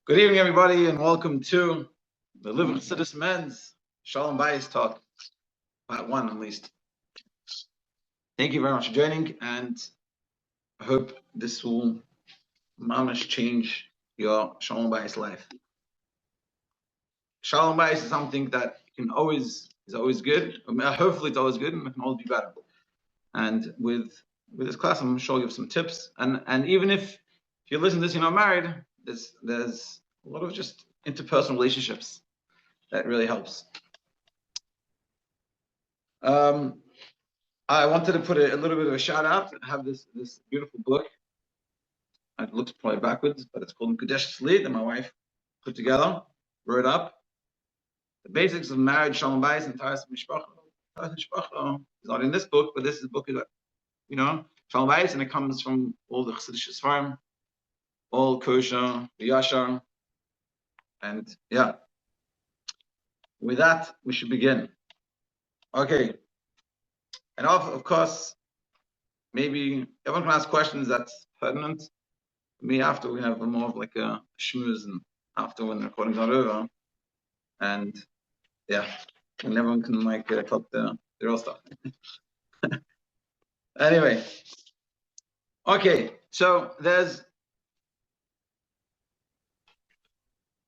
Good evening, everybody, and welcome to the Living Chassidus Men's Shalom Bayis talk, part one at least. Thank you very much for joining, and I hope this will mamish change your Shalom Bayis life. Shalom Bayis is something that is always good. Hopefully, it's always good, and it can always be better. And with this class, I'm going to show you some tips. And even if you listen to this, you're not married, there's a lot of just interpersonal relationships that really helps. I wanted to put a little bit of a shout out. I have this beautiful book. It looks probably backwards, but it's called Kodesh Slid that my wife put together, wrote up. The basics of marriage, Shalom Bayis, and Taras Mishpacha. Taras Mishpacha is not in this book, but this book is, Shalom Bayis, and it comes from all the Chassidish Sfarim, all kosher, yashar, and yeah. With that, we should begin. Okay. And of course, maybe everyone can ask questions that's pertinent. Me, after we have more of like a schmooze, and after when the recording's not over, and yeah, and everyone can talk the real stuff. Anyway, okay, so there's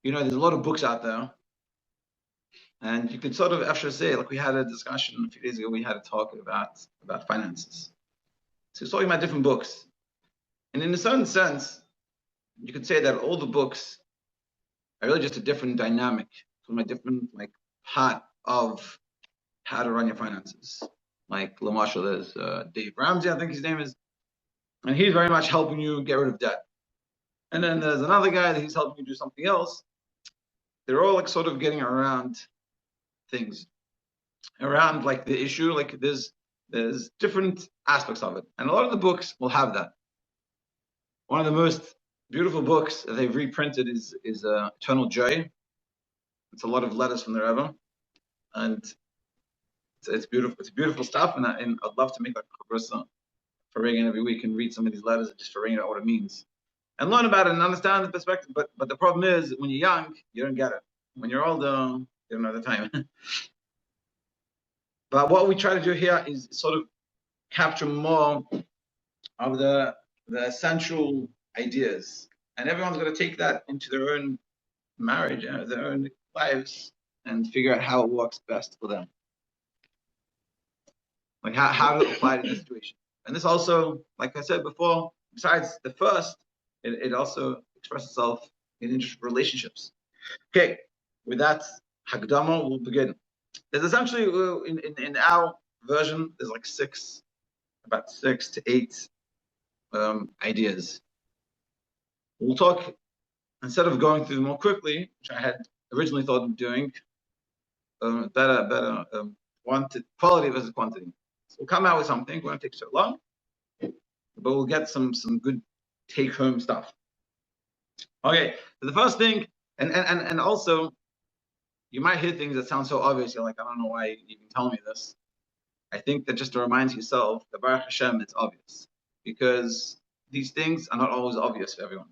a lot of books out there, and you could sort of actually say, like we had a discussion a few days ago, we had a talk about finances. So we're talking about different books. And in a certain sense, you could say that all the books are really just a different dynamic, from a different part of how to run your finances. Like LaMarshall, there's Dave Ramsey, I think his name is, and he's very much helping you get rid of debt. And then there's another guy that he's helping you do something else. They're all sort of getting around things, around the issue. There's different aspects of it, and a lot of the books will have that. One of the most beautiful books that they've reprinted is Eternal Joy. It's a lot of letters from the Rebbe, and it's beautiful. It's beautiful stuff, and I'd love to make a chabrusa for Reagan every week and read some of these letters just for Reagan out what it means and learn about it and understand the perspective. But the problem is, when you're young, you don't get it. When you're older, you don't have the time. But what we try to do here is sort of capture more of the essential ideas, and everyone's going to take that into their own marriage, their own lives, and figure out how it works best for them. Like how to apply to the situation. And this also, like I said before, besides the first, it also expresses itself in relationships. Okay, with that Hagdama, we'll begin. There's essentially, in our version, there's about 6 to 8 ideas. We'll talk, instead of going through them more quickly, which I had originally thought of doing, better quality versus quantity. So we'll come out with something. It won't take so long, but we'll get some good take-home stuff. Okay, so the first thing, and also, you might hear things that sound so obvious. You're like, I don't know why you even tell me this. I think that just to remind yourself that Baruch Hashem, it's obvious, because these things are not always obvious for everyone.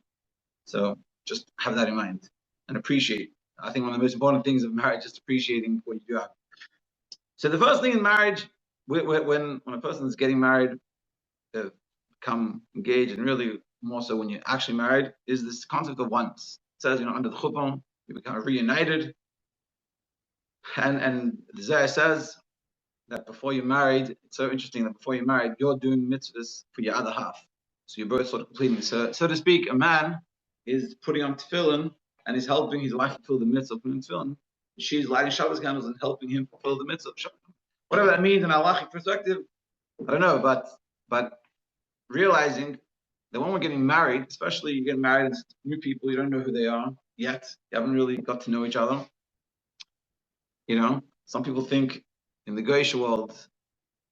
So just have that in mind and appreciate. I think one of the most important things of marriage is appreciating what you do have. So the first thing in marriage, when a person is getting married, become engaged, and really more so when you're actually married, is this concept of once. It says, under the chuppah, you become reunited. And the Zohar says that before you're married, it's so interesting that before you're married, you're doing mitzvahs for your other half. So you're both sort of completing. So to speak, a man is putting on tefillin and is helping his wife fulfill the mitzvah of putting tefillin. She's lighting Shabbos candles and helping him fulfill the mitzvah of Shabbos. Whatever that means in a halachic perspective, I don't know, but realizing that when we're getting married, especially you get married to new people, you don't know who they are yet. You haven't really got to know each other. Some people think in the Goyish world,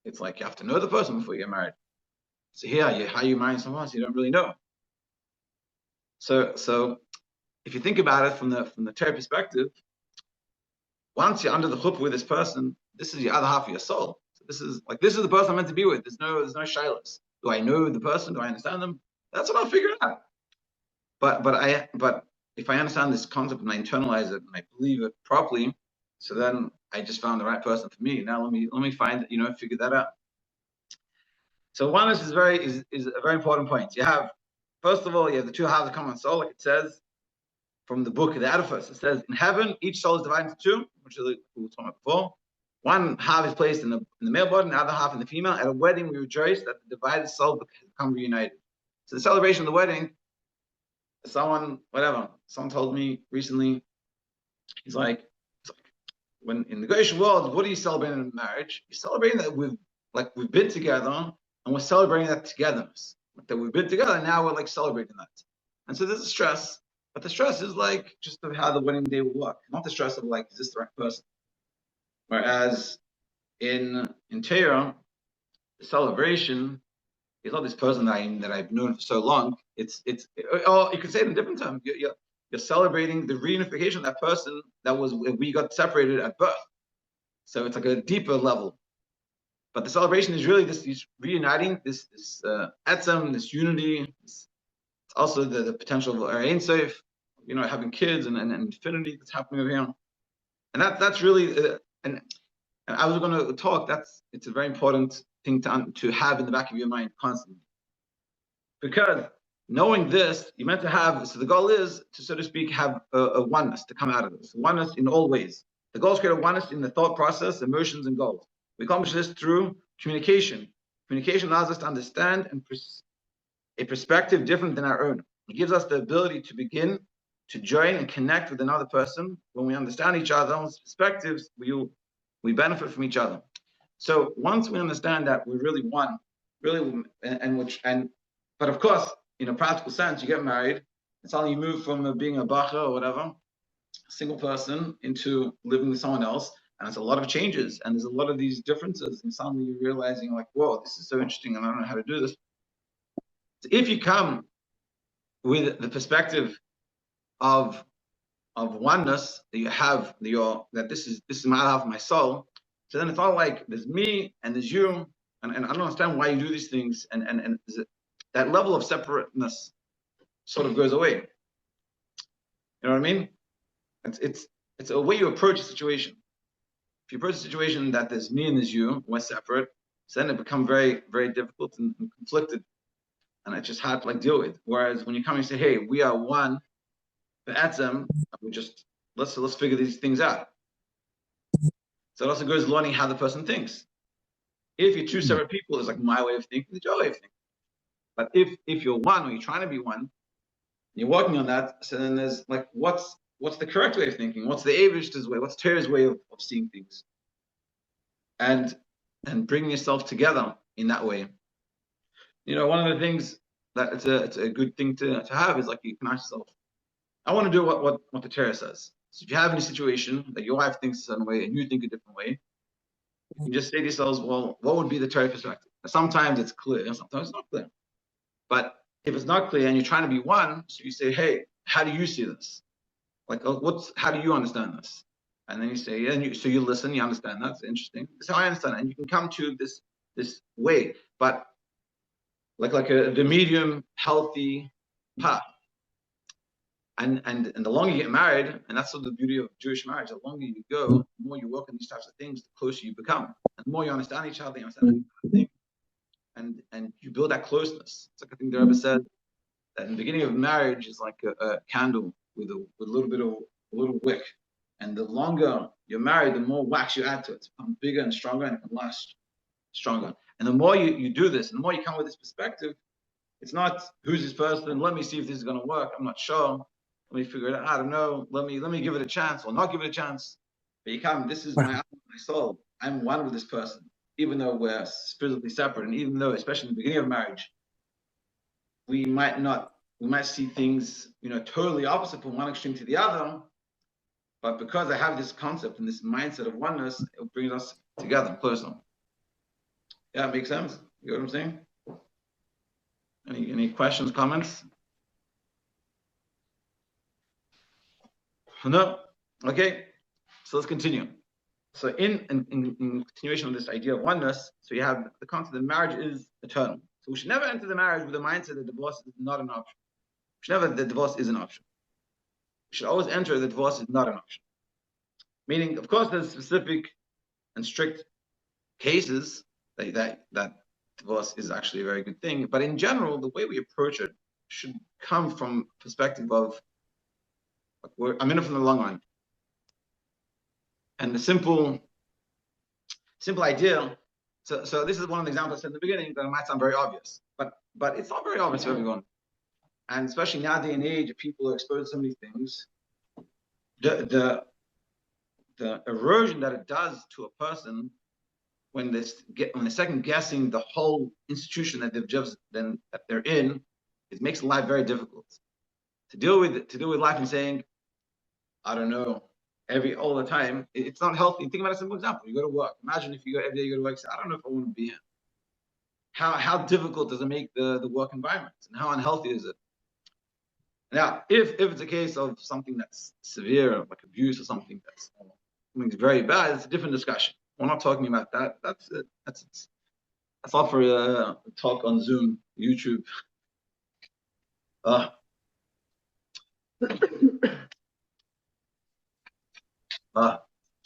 it's like you have to know the person before you get married. So here, how you marry someone else, you don't really know. So if you think about it from the Torah perspective, once you're under the chuppah with this person, this is your other half of your soul. So this is the person I'm meant to be with. There's no shilas. Do I know the person? Do I understand them? That's what I'll figure out. But if I understand this concept and I internalize it and I believe it properly, so then I just found the right person for me. Now let me find, figure that out. So oneness is a very important point. You have, first of all, you have the two halves of common soul, like it says from the book of the Edifice. It says in heaven, each soul is divided into two, which is what we were talking about before. One half is placed in the male body, and the other half in the female. At a wedding, we rejoice that the divided soul become reunited. So the celebration of the wedding, someone told me recently, he's like when in the Goyish world, what are you celebrating in marriage? You're celebrating that we've been together and we're celebrating that togetherness. Like that we've been together and now we're like celebrating that. And so there's a stress, but the stress is like just of how the wedding day will work, not the stress of like, is this the right person? Whereas in Torah, the celebration is not this person that I've known for so long. Or you could say it in a different term. You're celebrating the reunification of that person we got separated at birth. So it's like a deeper level. But the celebration is really this reuniting, this etzem, this unity. It's also the potential of Ein Sof, having kids and infinity that's happening over here. And that's really and I was going to talk. It's a very important thing to have in the back of your mind constantly, because knowing this, you're meant to have. So the goal is to, so to speak, have a oneness to come out of this. Oneness in all ways. The goal is to create a oneness in the thought process, emotions, and goals. We accomplish this through communication. Communication allows us to understand a perspective different than our own. It gives us the ability to begin to join and connect with another person. When we understand each other's perspectives, we benefit from each other. So once we understand that we're really one, but of course, in a practical sense, you get married, it's how you move from being a bacha or whatever, a single person, into living with someone else. And it's a lot of changes, and there's a lot of these differences, and suddenly you're realizing like, whoa, this is so interesting, and I don't know how to do this. So if you come with the perspective of oneness, that you have that this is my half of my soul, so then it's not like there's me and there's you, and I don't understand why you do these things, and that level of separateness sort of goes away. You know what I mean? It's a way you approach a situation. If you approach a situation that there's me and there's you, we're separate, so then it becomes very, very difficult and conflicted, and it's just hard to like deal with. Whereas when you come and say, "Hey, we are one," b'etzem, we just let's figure these things out. So it also goes learning how the person thinks. If you're two separate people, it's like my way of thinking, it's your way of thinking. But if you're one, or you're trying to be one, and you're working on that, so then there's like what's the correct way of thinking? What's the Avish's way? What's Torah's way of seeing things? And bringing yourself together in that way. One of the things that it's a good thing to have is like you can ask yourself, I want to do what the Torah says. So if you have any situation that your wife thinks a certain way and you think a different way, you can just say to yourselves, well, what would be the Torah perspective? Sometimes it's clear, sometimes it's not clear. But if it's not clear and you're trying to be one, so you say, hey, how do you see this? Like, how do you understand this? And then you say, yeah, so you listen, you understand that. It's interesting. That's how I understand it. And you can come to this way, but like the medium, healthy path. And the longer you get married, and that's sort of the beauty of Jewish marriage, the longer you go, the more you work on these types of things, the closer you become. And the more you understand each other, and you build that closeness. It's like I think the Rebbe said that in the beginning of marriage is like a candle with a little wick. And the longer you're married, the more wax you add to it. It becomes bigger and stronger, and it can last stronger. And the more you do this, and the more you come with this perspective, it's not who's this person, let me see if this is going to work, I'm not sure, let me figure it out, I don't know, let me give it a chance or not give it a chance. But you come, this is my soul, I'm one with this person, even though we're physically separate, and even though, especially in the beginning of marriage, we might see things, totally opposite from one extreme to the other, but because I have this concept and this mindset of oneness, it brings us together closer. Yeah, it makes sense? You know what I'm saying? Any questions, comments? No? Okay, so let's continue. So in continuation of this idea of oneness, so you have the concept that marriage is eternal. So we should never enter the marriage with the mindset that divorce is not an option. We should never the divorce is an option. You should always enter the divorce is not an option. Meaning, of course, there's specific and strict cases that divorce is actually a very good thing. But in general, the way we approach it should come from perspective of I'm in it for the long run. And the simple idea. So this is one of the examples I said in the beginning that it might sound very obvious, but it's not very obvious to everyone. And especially nowadays and age, people are exposed to so many things. The erosion that it does to a person when they're second guessing the whole institution that they're in, it makes life very difficult. To deal with life and saying, I don't know, all the time, it's not healthy. Think about a simple example. You go to work. Imagine if you go every day, you go to work, say, I don't know if I want to be here. How difficult does it make the work environment, and how unhealthy is it? Now, if it's a case of something that's severe, like abuse or something that's very bad, it's a different discussion. We're not talking about that. That's it. That's all for a talk on Zoom, YouTube.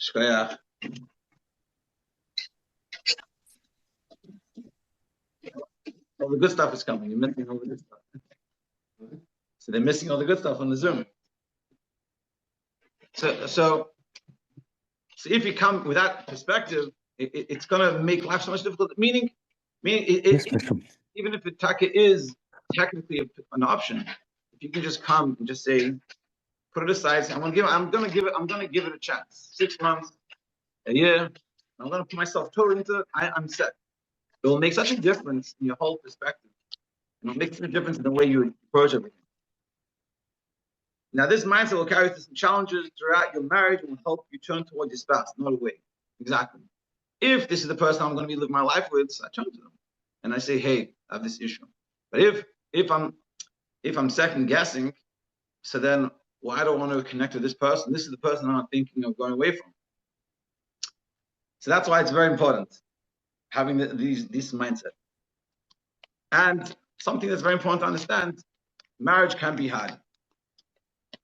Shkoyach. All the good stuff is coming. You're missing all the good stuff. So they're missing all the good stuff on the Zoom. So if you come with that perspective, it's going to make life so much difficult. Meaning, even if it is technically an option, if you can just come and just say, put it aside. Say, I'm going to give it a chance. 6 months, a year. I'm going to put myself totally into it. I'm set. It will make such a difference in your whole perspective. It will make such a difference in the way you approach everything. Now, this mindset will carry through some challenges throughout your marriage and will help you turn toward your spouse, not away. Exactly. If this is the person I'm going to be living my life with, I turn to them and I say, "Hey, I have this issue." But if I'm second guessing, so then I don't want to connect with this person. This is the person I'm not thinking of going away from. So that's why it's very important having this mindset. And something that's very important to understand: marriage can be hard.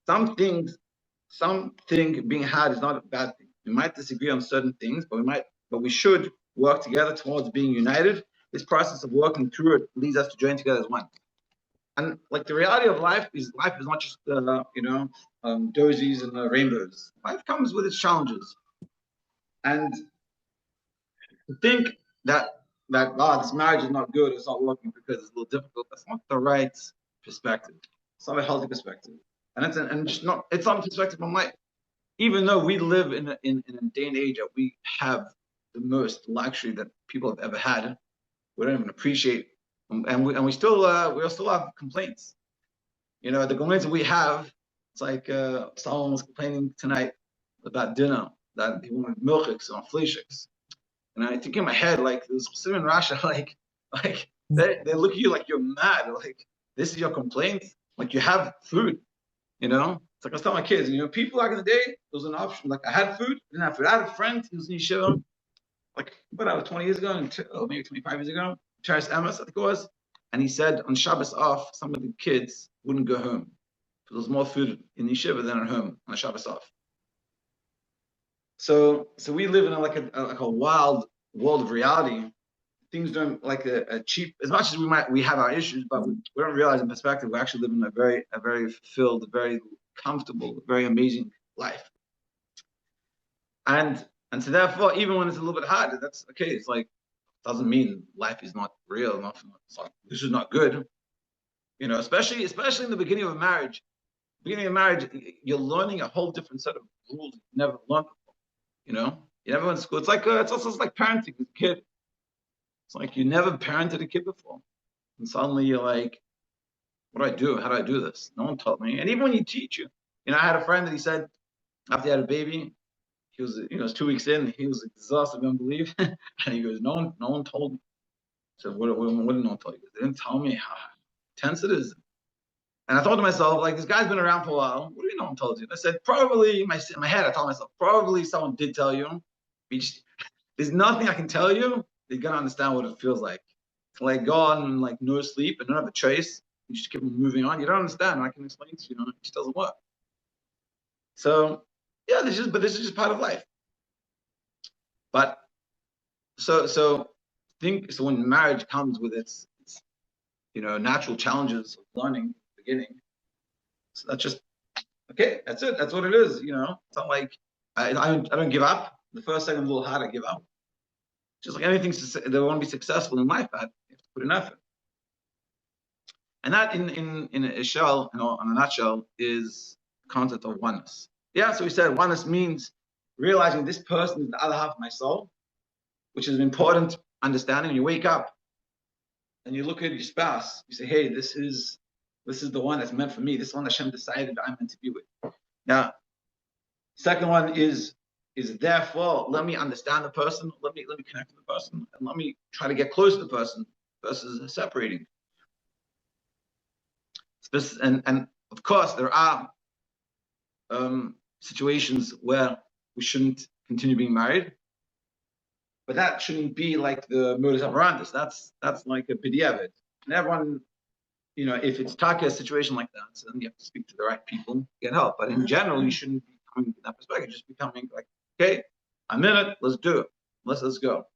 Something being hard is not a bad thing. We might disagree on certain things, but we should work together towards being united. This process of working through it leads us to join together as one. And like the reality of life is not just daisies and rainbows. Life comes with its challenges, and to think that this marriage is not good, it's not working because it's a little difficult, that's not the right perspective. It's not a healthy perspective. And it's not a perspective on life. Even though we live in a day and age that we have the most luxury that people have ever had, we don't even appreciate, and we still have complaints. You know, the complaints that we have, it's like Shalom was complaining tonight about dinner that he wanted milchiks and fleishiks, and I think in my head like there's Chassidim in Russia like they look at you like you're mad, like this is your complaint, like you have food. You know, it's like I was telling my kids, people back in the day, there was an option. Like I had food, didn't have food. I had a friend, he was in yeshiva, like about 20 years ago, maybe 25 years ago, Charles Amos, I think it was. And he said on Shabbos off, some of the kids wouldn't go home. There was more food in yeshiva than at home on Shabbos off. So we live in a wild world of reality. Things don't like a cheap, as much as we have our issues, but we don't realize in perspective we actually live in a very fulfilled, very comfortable, very amazing life. And so therefore, even when it's a little bit hard, that's okay. It's like doesn't mean life is not real. This is not good. Especially in the beginning of a marriage. Beginning of marriage, you're learning a whole different set of rules you never learned before. You never went to school. It's also like parenting as a kid. It's like you never parented a kid before. And suddenly you're like, what do I do? How do I do this? No one taught me. And even when you teach you, I had a friend that he said, after he had a baby, he was, it was 2 weeks in, he was exhausted beyond belief. And he goes, no one told me. So what did no one tell you? They didn't tell me how tense it is. And I thought to myself, like, this guy's been around for a while. What do you know? No one told you? And I said, probably, in my head, I told myself, probably someone did tell you. There's nothing I can tell you. You're gonna understand what it feels like to go on and no sleep and don't have a choice You just keep moving on. You don't understand. I can explain to you. It just doesn't work. So yeah, this is just part of life. But so when marriage comes with its natural challenges of learning at the beginning, so that's just okay. That's it. That's what it is. It's not like I don't give up. The first second, a little hard, I give up. Just like anything, they want to be successful in life, you have to put in effort. And that, in a shell, in a nutshell, is the concept of oneness. Yeah. So we said oneness means realizing this person is the other half of my soul, which is an important understanding. When you wake up and you look at your spouse, you say, "Hey, this is the one that's meant for me. This one that Hashem decided I'm meant to be with." Now, second one is therefore let me understand the person, let me connect with the person, and let me try to get close to the person versus separating. And of course, there are situations where we shouldn't continue being married, but that shouldn't be like the modus operandi. That's like a b'diavad. And everyone, if it's a situation like that, so then you have to speak to the right people, get help. But in general, you shouldn't be coming from that perspective. Just becoming like, okay, I'm in it. Let's do it. Let's go.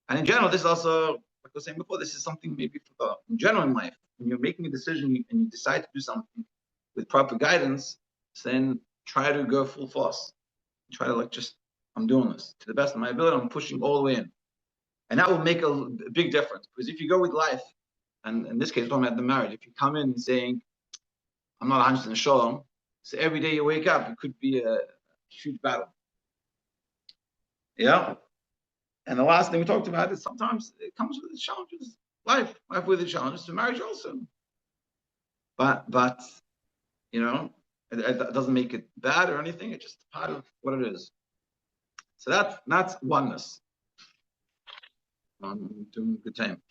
And in general, this is also, like I was saying before, this is something maybe in general in life. When you're making a decision and you decide to do something with proper guidance, then try to go full force. Try to I'm doing this to the best of my ability. I'm pushing all the way in. And that will make a big difference. Because if you go with life, and in this case, we're talking about the marriage, if you come in saying, I'm not 100% Shalom, so every day you wake up, it could be a huge battle. Yeah. And the last thing we talked about is sometimes it comes with its challenges. Life with its challenges, to marriage also. But it doesn't make it bad or anything. It's just part of what it is. So that's oneness. I'm doing a good time.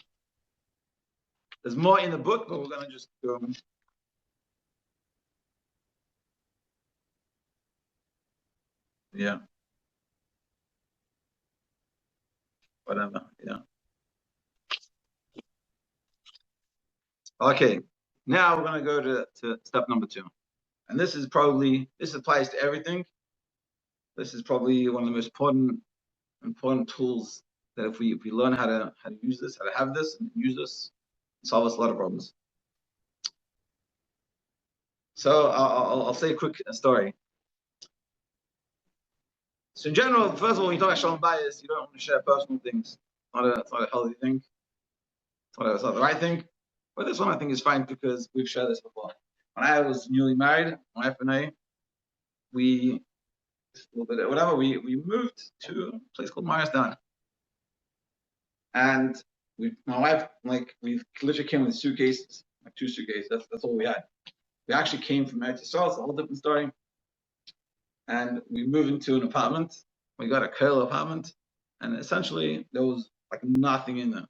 There's more in the book, but we're gonna just go. Yeah. Whatever. Yeah. Okay. Now we're gonna go to step number 2. And this applies to everything. This is probably one of the most important tools that if we learn how to use this, how to have this and use this, solve us a lot of problems. So I'll say a quick story. So in general, first of all, when you talk about Shalom Bayis, you don't want to share personal things. It's not a healthy thing. It's not the right thing. But this one I think is fine because we've shared this before. When I was newly married, my wife and I, we moved to a place called Maristan. And my wife, we literally came with suitcases, like 2 suitcases. That's all we had. We actually came from Eretz Yisrael. It's a whole different story. And we moved into an apartment. We got a Kale apartment, and essentially there was like nothing in there.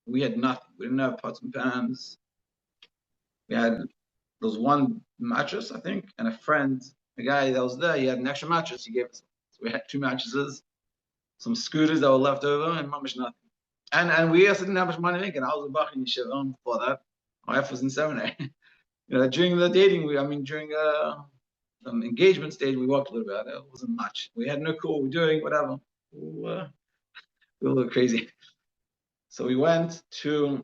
We had nothing. We didn't have pots and pans. There was one mattress, I think, and a guy that was there, he had an extra mattress. He gave us. So we had 2 mattresses, some scooters that were left over, and much nothing. And we also didn't have much money making. I was a Bach in Yeshiva before that. My wife was in seminary. During the dating, during engagement stage, we walked a little bit. It wasn't much. We had no clue what we were doing, whatever. We were a little crazy. So we went to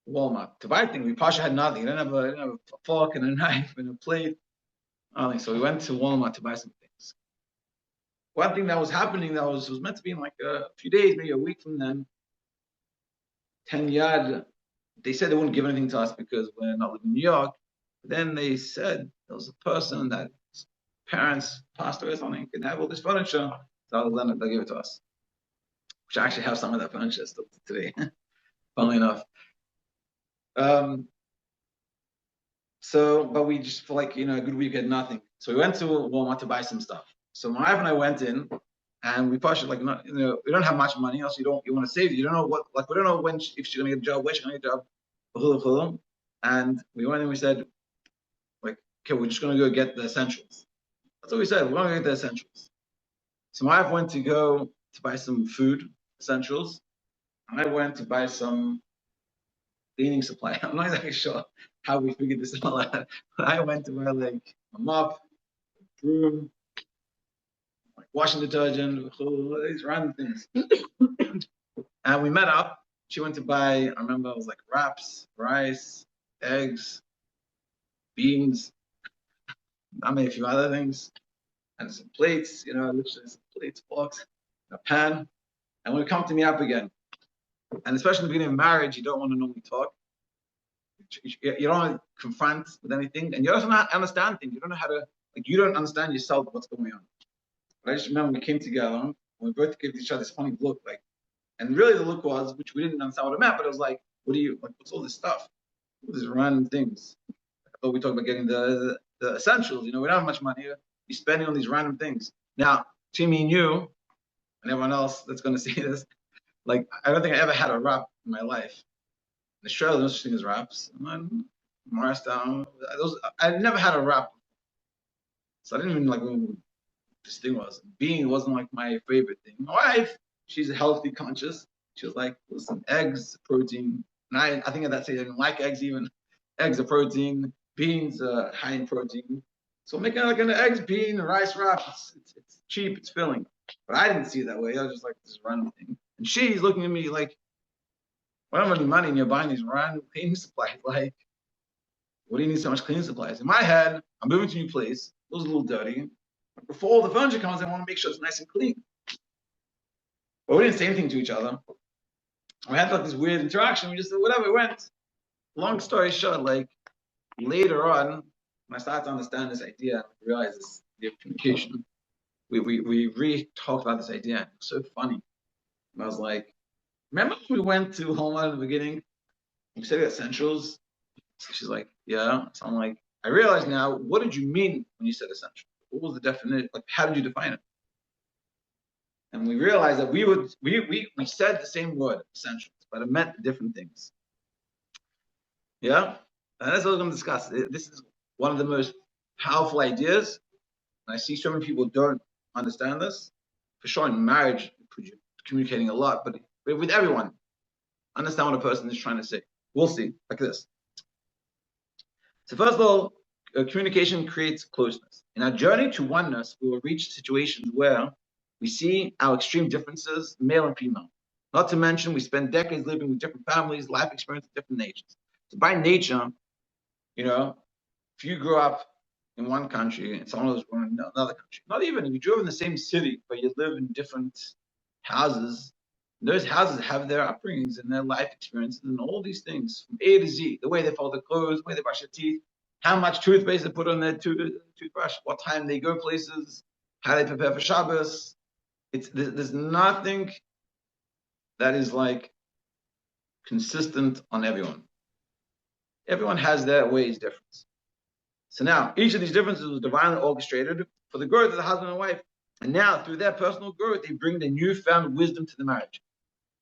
Walmart to buy things. We partially had nothing. We didn't have a fork and a knife and a plate. So we went to Walmart to buy some things. One thing that was happening that was meant to be in like a few days, maybe a week from then, 10 Yard, they said they wouldn't give anything to us because we're not living in New York. But then they said there was a person that parents passed away or something, can have all this furniture, so they'll give it to us. Which I actually have some of that furniture still today, funnily enough. But we just for a good week had nothing. So we went to Walmart to buy some stuff. So my wife and I went in, and we partially we don't have much money, also you want to save. You don't know we don't know if she's gonna get a job, where she's gonna get a job, and we went in and we said, okay, we're just gonna go get the essentials. That's what we said. We're gonna get the essentials. So my wife went to buy some food essentials, and I went to buy some cleaning supply. I'm not exactly sure. how we figured this all out. But I went to wear like a mop, broom, like washing detergent, these random things. And we met up. She went to buy, I remember it was like wraps, rice, eggs, beans, I made a few other things, and some plates, literally some plates, forks, a pan. And when we come to meet up again, and especially in the beginning of marriage, you don't want to normally talk. You don't want to confront with anything, and you also don't understand things. You don't know how to, like, you don't understand yourself what's going on. But I just remember we came together, and we both gave each other this funny look, like, and really the look was, which we didn't understand what it meant, but it was like, what's all this stuff? All these random things. I thought we talked about getting the essentials. We don't have much money. You're spending on these random things. Now, to me and you, and everyone else that's going to see this, like, I don't think I ever had a wrap in my life. In Australia, there's no such thing as wraps. Morristown, I never had a wrap. So I didn't even like what this thing was. Being wasn't like my favorite thing. My wife, she's healthy conscious. She was like, listen, eggs, protein. And I think at that stage I didn't like eggs even. Eggs are protein, beans are high in protein. So making like an eggs, bean, rice wrap, it's cheap, it's filling. But I didn't see it that way. I was just like this random thing. And she's looking at me like, I don't have any money and you're buying these random cleaning supplies. Like, what do you need so much cleaning supplies? In my head, I'm moving to a new place. It was a little dirty. Before all the furniture comes, I want to make sure it's nice and clean. But we didn't say anything to each other. We had like this weird interaction. We just said, whatever, it went. Long story short, like later on, when I started to understand this idea, I realized this idea of communication. We really talked about this idea. It was so funny. And I was like, remember when we went to Walmart in the beginning? We said essentials. So she's like, yeah. So I'm like, I realize now, what did you mean when you said essential? What was the definition? Like, how did you define it? And we realized that we said the same word, essentials, but it meant different things. Yeah? And that's what we're going to discuss. This is one of the most powerful ideas. And I see so many people don't understand this. For sure, in marriage, you're communicating a lot, but with everyone, understand what a person is trying to say. We'll see, like this. So first of all, communication creates closeness. In our journey to oneness, we will reach situations where we see our extreme differences, male and female. Not to mention, we spend decades living with different families, life experiences, different natures. So by nature, if you grew up in one country and someone was born in another country, not even if you grew up in the same city, but you live in different houses, those houses have their upbringings and their life experiences and all these things from A to Z, the way they fold their clothes, the way they brush their teeth, how much toothpaste they put on their toothbrush, what time they go places, how they prepare for Shabbos. There's nothing that is like consistent on everyone. Everyone has their ways difference. So now each of these differences was divinely orchestrated for the growth of the husband and wife. And now through their personal growth, they bring the newfound wisdom to the marriage.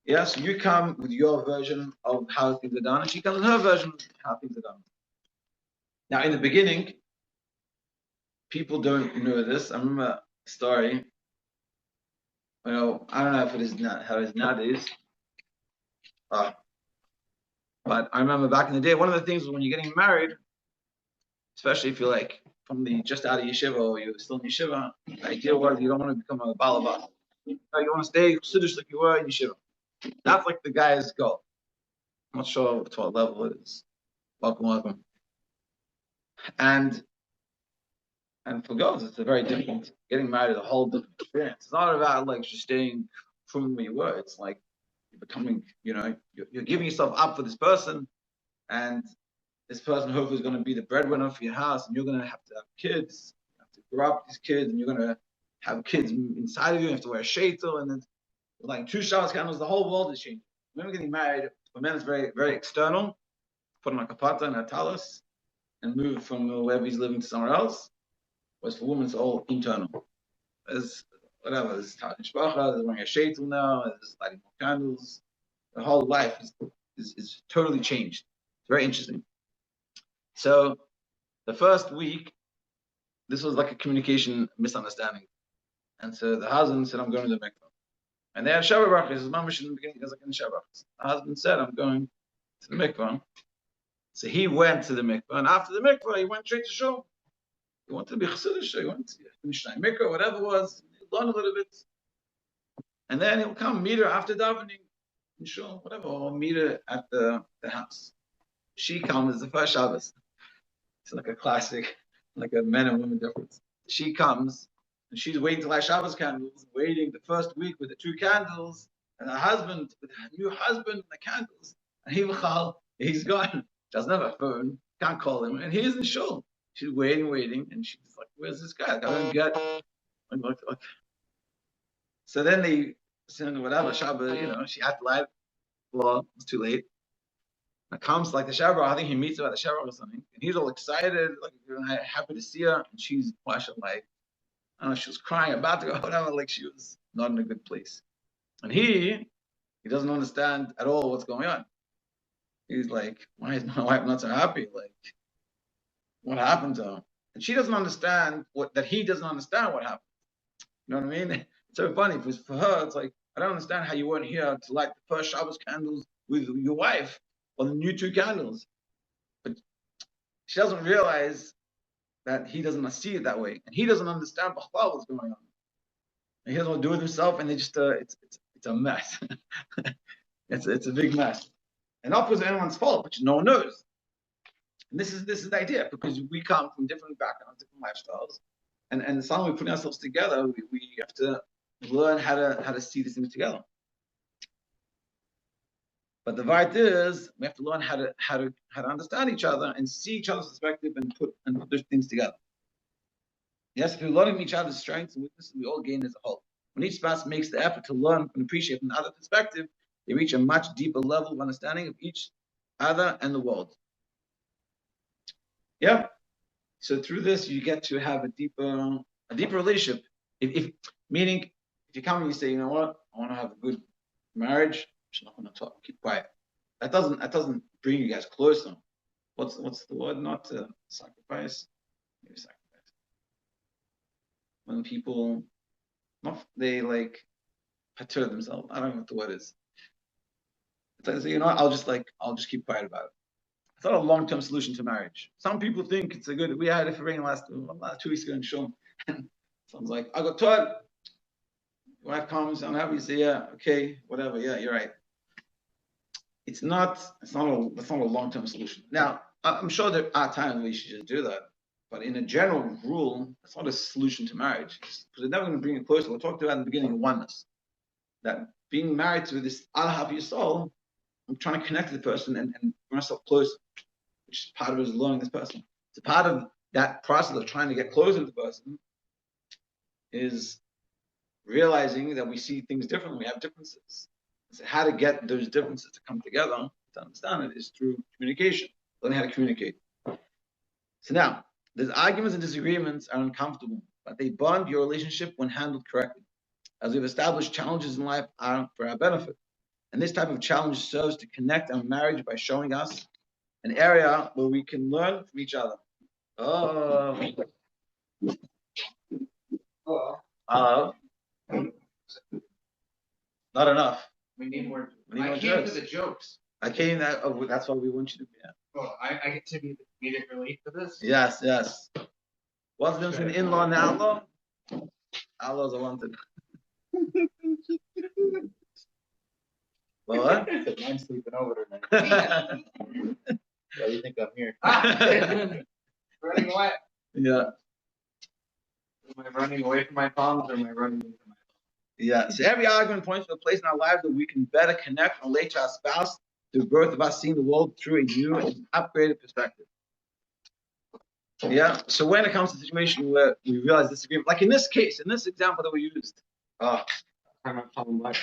Yeah, so you come with your version of how things are done, and she comes with her version of how things are done. Now, in the beginning, people don't know this. I remember a story. I don't know if it is not how it is nowadays. But I remember back in the day, one of the things was when you're getting married, especially if you're like from the just out of yeshiva or you're still in yeshiva, the idea was you don't want to become a balabas. You want to stay Siddish like you were in yeshiva. That's like the guy's goal. I'm not sure to what level it is. Welcome. And for girls, it's a very different. Getting married is a whole different experience. It's not about like just staying from where you were. It's like you're becoming, you're giving yourself up for this person, and this person hopefully is going to be the breadwinner for your house, and you're going to have kids. You have to grow up with these kids, and you're going to have kids inside of you. You have to wear a shaitel, and then like 2 showers candles, the whole world is changing. When we're getting married, for men, it's very, very external. Put on a kapata and a talis, and move from wherever he's living to somewhere else. Whereas for women, it's all internal. There's whatever, there's talking shpacha, there's wearing a shaitel now, there's lighting more candles. The whole life is totally changed. It's very interesting. So the first week, this was like a communication misunderstanding. And so the husband said, I'm going to the mikvah. And they had Shabbat brachas. His mom in the beginning was like in Shabbat. The husband said, I'm going to the mikvah. So he went to the mikveh, and after the mikveh, he went straight to shul. He wanted to be chassidish, he wanted to finish mikveh, whatever it was, learn a little bit. And then he'll come meet her after davening in shul, whatever, or meet her at the house. She comes the first Shabbos. It's like a classic, like a men and women difference. She comes, and she's waiting to light Shabbos candles, waiting the first week with the 2 candles, and her husband, with her new husband, the candles. And he's gone. She doesn't have a phone, can't call him, and he's in shul. She's waiting, and she's like, "Where's this guy? I don't get." Like. So then they send whatever Shabbos, she had to light. Well, it was too late. It comes like the Shabbat. I think he meets her at the Shabbat or something, and he's all excited, like happy to see her, and she's like, I don't know, she was crying, about to go, whatever, like she was not in a good place. And he doesn't understand at all what's going on. He's like, why is my wife not so happy? Like, what happened to her? And she doesn't understand that he doesn't understand what happened. You know what I mean? It's so funny because for her, it's like, I don't understand how you weren't here to light the first Shabbos candles with your wife or the new 2 candles. But she doesn't realize that he doesn't see it that way, and he doesn't understand what's going on. And he doesn't want to do it himself, and it's a mess. it's a big mess, and not because anyone's fault, but no one knows. And this is the idea, because we come from different backgrounds, different lifestyles, and suddenly we're putting ourselves together. We have to learn how to see these things together. But the right is we have to learn how to understand each other and see each other's perspective and put those things together. Yes, through learning each other's strengths and weaknesses, we all gain as a whole. When each spouse makes the effort to learn and appreciate from another perspective, they reach a much deeper level of understanding of each other and the world. Yeah. So through this, you get to have a deeper relationship. Meaning, if you come and you say, you know what, I want to have a good marriage, I'm not going to talk, keep quiet. That doesn't bring you guys closer. What's the word? Not to sacrifice. Maybe sacrifice. When people, they like patur themselves. I don't know what the word is. It's like, you know what, I'll just keep quiet about it. It's not a long-term solution to marriage. Some people think it's a good. We had a ring last 2 weeks ago in Shalom, and someone's like, I got taught. Wife comes, I'm happy. You say, yeah, okay, whatever. Yeah, you're right. It's not a long-term solution. Now, I'm sure there are times where you should just do that, but in a general rule, it's not a solution to marriage, because it's never going to bring you closer. We talked about in the beginning of oneness, that being married to this Allah of your soul, I'm trying to connect to the person and bring myself closer, which is part of it is learning this person. It's a part of that process of trying to get closer to the person is realizing that we see things differently, we have differences. So how to get those differences to come together, to understand it, is through communication, learning how to communicate. So now, these arguments and disagreements are uncomfortable, but they bond your relationship when handled correctly. As we've established, challenges in life are for our benefit. And this type of challenge serves to connect our marriage by showing us an area where we can learn from each other. Not enough. We need more. I came to the jokes. That's what we want you to be at. Oh, I get to be the comedic relief for this? Yes. What's the difference between in-law and outlaw? Outlaws are wanted. Well, what? I'm sleeping over tonight. Why do you think I'm here? Running away. Yeah. Am I running away from my problems, or am I running into my problems? Yeah. So every argument points to a place in our lives that we can better connect and relate to our spouse through growth of us seeing the world through a new and upgraded perspective. Yeah. So when it comes to a situation where we realize disagreement, like in this case, in this example that we used, I'm not talking about.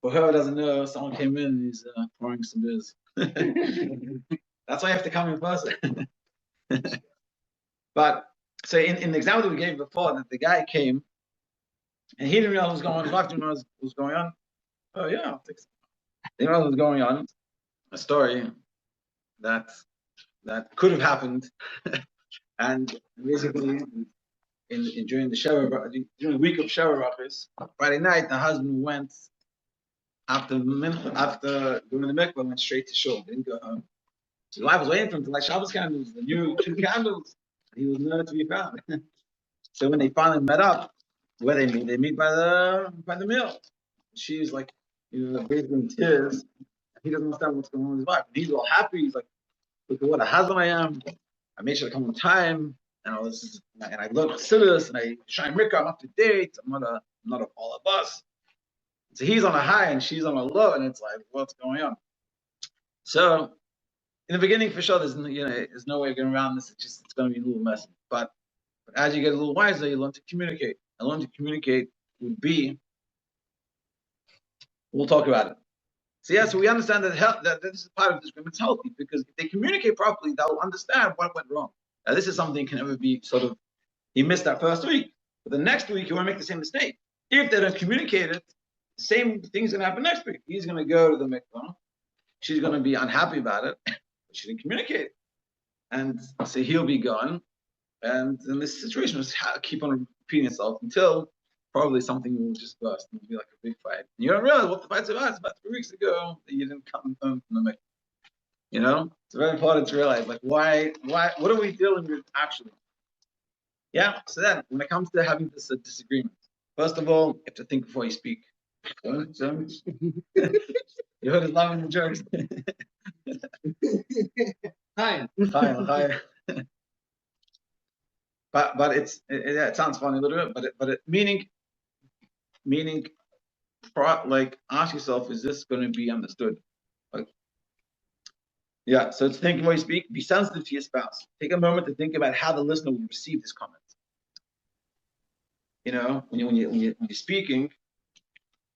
For whoever doesn't know, someone came in and he's pouring some beers. That's why you have to come in person. But so in the example that we gave before, that the guy came and he didn't realize what was going on. His wife didn't realize what was going on. Oh yeah, I'll fix it. They didn't realize what was going on. A story that could have happened, and basically during the week of Sheva Brachos, Friday night, the husband went after doing the mikvah, went straight to shul. Didn't go home. So his wife was waiting for him to light Shabbos candles, the new 2 candles. He was nowhere to be found. So when they finally met up, where they meet by the mill. She's like, basically in tears. He doesn't understand what's going on with his wife. And he's all happy. He's like, look at what a husband I am. I made sure to come on time. And I learned Chassidus, and I shine Rika. I'm up to date. I'm not a all of us. So he's on a high and she's on a low, and it's like, what's going on? So in the beginning, for sure, there's no way of getting around this. It's going to be a little messy. But as you get a little wiser, you learn to communicate. And learn to communicate would be, we'll talk about it. So yeah, so we understand that this is part of this agreement. It's healthy because if they communicate properly, they'll understand what went wrong. Now, this is something that can never be sort of, he missed that first week, but the next week he won't make the same mistake. If they don't communicate it, the same thing's going to happen next week. He's going to go to the mikvah. She's going to be unhappy about it, but she didn't communicate. And so he'll be gone. And then this situation will keep on repeating itself until probably something will just burst and it'll be like a big fight. And you don't realize what the fight's about. It's about 3 weeks ago that you didn't come home from the mikvah. It's very important to realize, like, why, what are we dealing with actually? Yeah, so then when it comes to having this disagreement, first of all, you have to think before you speak. You heard his loving jokes. Hi. But it sounds funny a little bit, but it meaning, like, ask yourself, is this going to be understood? Like, yeah. So it's thinking while you speak. Be sensitive to your spouse. Take a moment to think about how the listener will receive this comment. When you're speaking,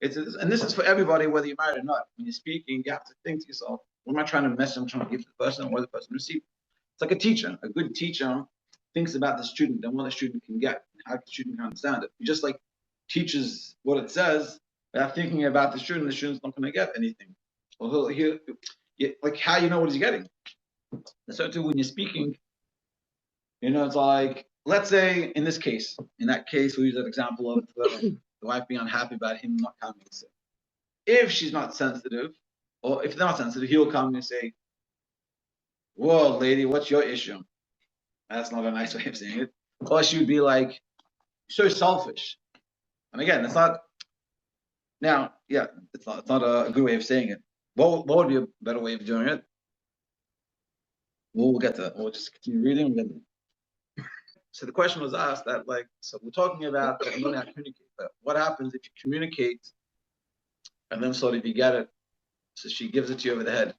and this is for everybody, whether you're married or not. When you're speaking, you have to think to yourself, what am I trying to message? I'm trying to give to the person, or the person receive. It's like a teacher. A good teacher thinks about the student and what the student can get, and how the student can understand it. He just like teaches what it says without thinking about the student's not going to get anything. Well, like how you know what he's getting. So too, when you're speaking, it's like, let's say in that case, we use that example of the wife being unhappy about him not coming. So if she's not sensitive, or if they're not sensitive, he'll come and say, "Whoa, lady, what's your issue?" That's not a nice way of saying it. Or she would be like, "So selfish." And again, it's not. Now, yeah, it's not a good way of saying it. What would be a better way of doing it? We'll get to that. We'll just continue reading. We'll get to it. So the question was asked that, like, so we're talking about learning how to communicate. But what happens if you communicate and then sort of you get it? So she gives it to you over the head.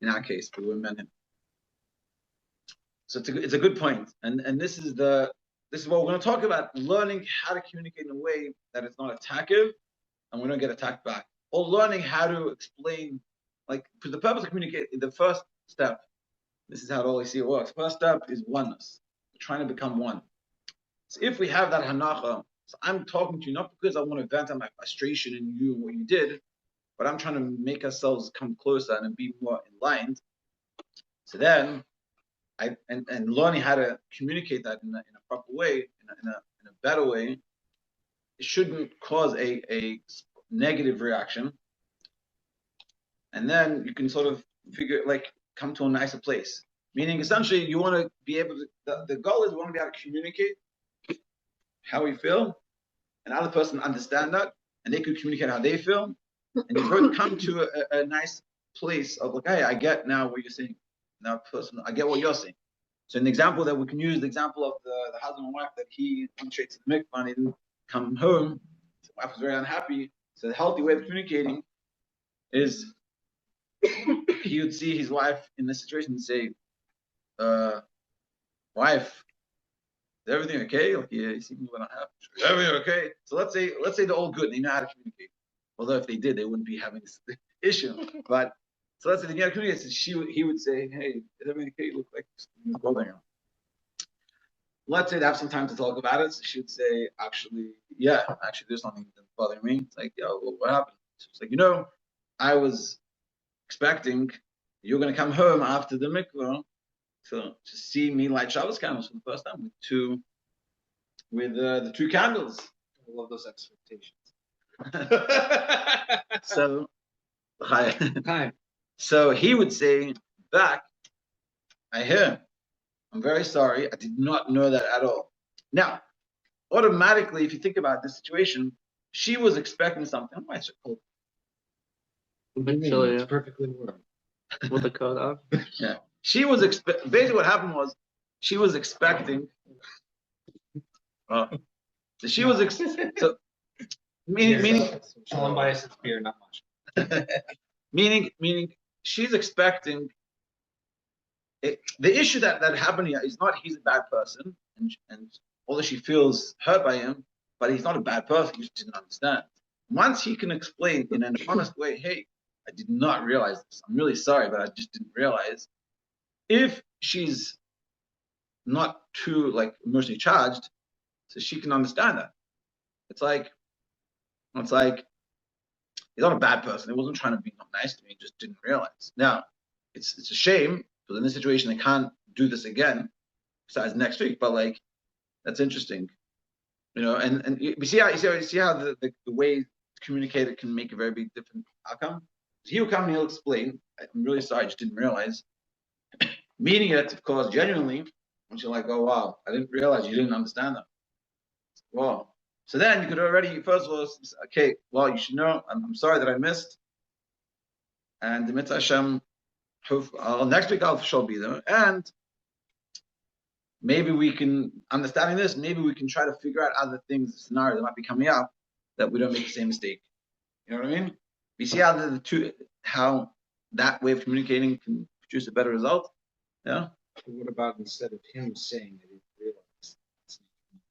In our case, we were men. So it's a good point. And this is what we're going to talk about: learning how to communicate in a way that it's not attackive and we don't get attacked back, or learning how to explain, like, for the purpose of communicating. The first step, this is how the Holy See it works. First step is oneness. We're trying to become one. So if we have that hanacha, so I'm talking to you not because I want to vent on my frustration in you and what you did, but I'm trying to make ourselves come closer and be more aligned. So then, and learning how to communicate that in a proper way, in a better way, it shouldn't cause a negative reaction. And then you can sort of come to a nicer place. Meaning, essentially, you want to be able to, the goal is we want to be able to communicate how we feel, and other person understand that, and they could communicate how they feel, and you both come to a nice place of like, hey, I get now what you're saying. Now, person, I get what you're saying. So, in the example that we can use, the example of the husband and wife that he went straight to the mikvah and he didn't come home. The wife was very unhappy. So, the healthy way of communicating is he would see his wife in this situation and say, wife, is everything okay? Like, yeah, you seem a little unhappy. Is everything okay? So let's say they're all good and they know how to communicate. Although if they did, they wouldn't be having this issue. But so let's say they know how to communicate. So he would say, hey, is everything okay? You look like you're bothering him. Let's say they have some time to talk about it. So she would say, actually, there's something that's bothering me. It's like, yeah, well, what happened? She's like, I was expecting you're going to come home after the mikvah to see me light Shabbos candles for the first time with the 2 candles. I love those expectations. So So he would say back, I hear, I'm very sorry. I did not know that at all. Now, automatically, if you think about this situation, she was expecting something. Why is it cold? It's perfectly warm. With the coat on? Yeah. She was basically what happened was she was expecting. She was so meaning Shalom Bayis beer, not much. meaning she's expecting the issue that happened here is not he's a bad person and although she feels hurt by him, but he's not a bad person. He just didn't understand. Once he can explain in an honest way, hey, I did not realize this. I'm really sorry, but I just didn't realize. If she's not too like emotionally charged, so she can understand that. It's like he's not a bad person. He wasn't trying to be nice to me. He just didn't realize. Now, it's a shame because in this situation they can't do this again besides next week. But like, that's interesting, And you see how the way it's communicated can make a very big different outcome. He'll come and he'll explain. I'm really sorry, I just didn't realize. Meaning it, of course, genuinely. And you're like, oh wow, I didn't realize you didn't understand that. Wow. So then you could already, first of all, okay, well, you should know, I'm sorry that I missed. And the Mitzvah Hashem, next week I'll for sure be there. And maybe we can, understanding this, maybe we can try to figure out other things, scenarios that might be coming up that we don't make the same mistake. You know what I mean? You see how that way of communicating can produce a better result? Yeah? What about instead of him saying I didn't realize that's not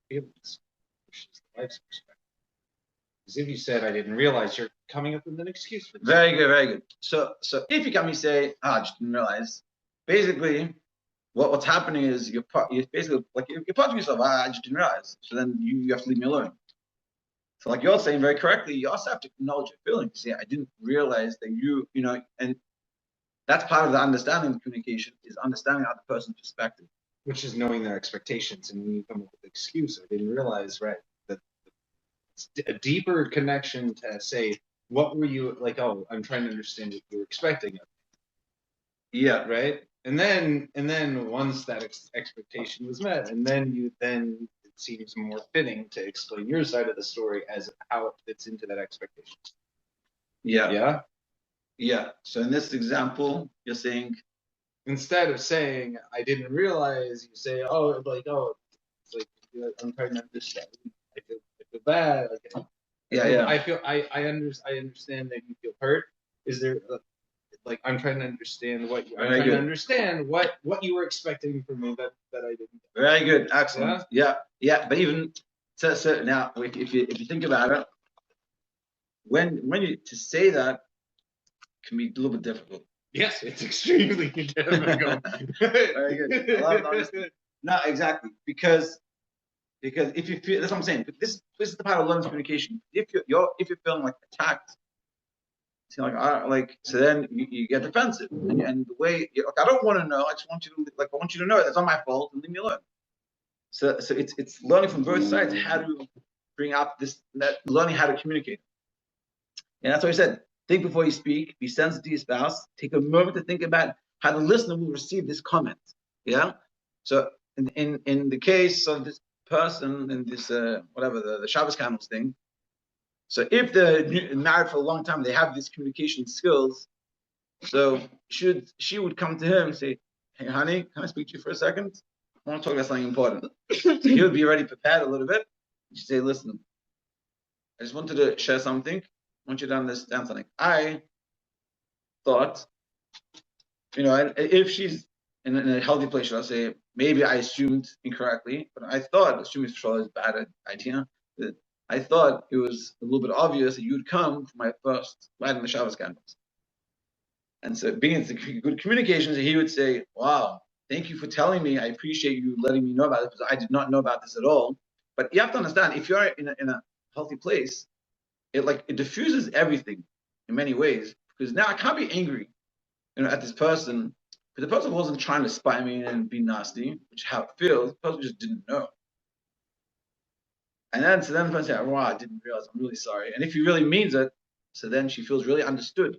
feelings, which is the wife's perspective? Because if you said I didn't realize, you're coming up with an excuse for that. Very good, very good. So if you come and say, I just didn't realize, basically what's happening is you're basically like you're punching yourself, I just didn't realize. So then you have to leave me alone. So like you're saying very correctly, you also have to acknowledge your feelings. See, I didn't realize that and that's part of the understanding of communication is understanding other person's perspective. Which is knowing their expectations. And when you come up with an excuse, I didn't realize, right, that it's a deeper connection to say, what were you, like, oh, I'm trying to understand what you were expecting of me. Yeah. Right? And then once that expectation was met, and then it seems more fitting to explain your side of the story as how it fits into that expectation. Yeah. Yeah? Yeah. So in this example, you're saying instead of saying I didn't realize, you say, it's like I'm trying to understand. I feel bad. Like, yeah. I understand that you feel hurt. Is there like I'm trying to understand what you were expecting from me that I didn't. Very good, excellent. Yeah. But even so now, if you think about it, when you to say that can be a little bit difficult. Yes, it's extremely difficult. Very good. I love honesty. No, exactly, because if you feel, that's what I'm saying. This is the part of learning communication. If you're feeling like attacked. So then you get defensive, and the way I don't want to know. I just want you to know that's not my fault and leave me alone. So it's learning from both sides how to bring up learning how to communicate. And that's what he said. Think before you speak. Be sensitive to your spouse. Take a moment to think about how the listener will receive this comment. Yeah. So in the case of this person in this the Shabbos candles thing. So if they're married for a long time, they have these communication skills. So she would come to him and say, "Hey, honey, can I speak to you for a second? I want to talk about something important." So he would be already prepared a little bit. She'd say, "Listen, I just wanted to share something. I want you to understand something. I thought, if she's in a healthy place, should I say, maybe I assumed incorrectly, but I thought assuming for sure is a bad idea. That I thought it was a little bit obvious that you'd come for my first light in the Shabbos candles." And so being good communications, he would say, "Wow, thank you for telling me. I appreciate you letting me know about it because I did not know about this at all." But you have to understand, if you're in a healthy place, it diffuses everything in many ways. Because now I can't be angry, at this person, because the person wasn't trying to spy me and be nasty, which is how it feels. The person just didn't know. And then the person said, "Wow, I didn't realize. I'm really sorry." And if he really means it, So then she feels really understood.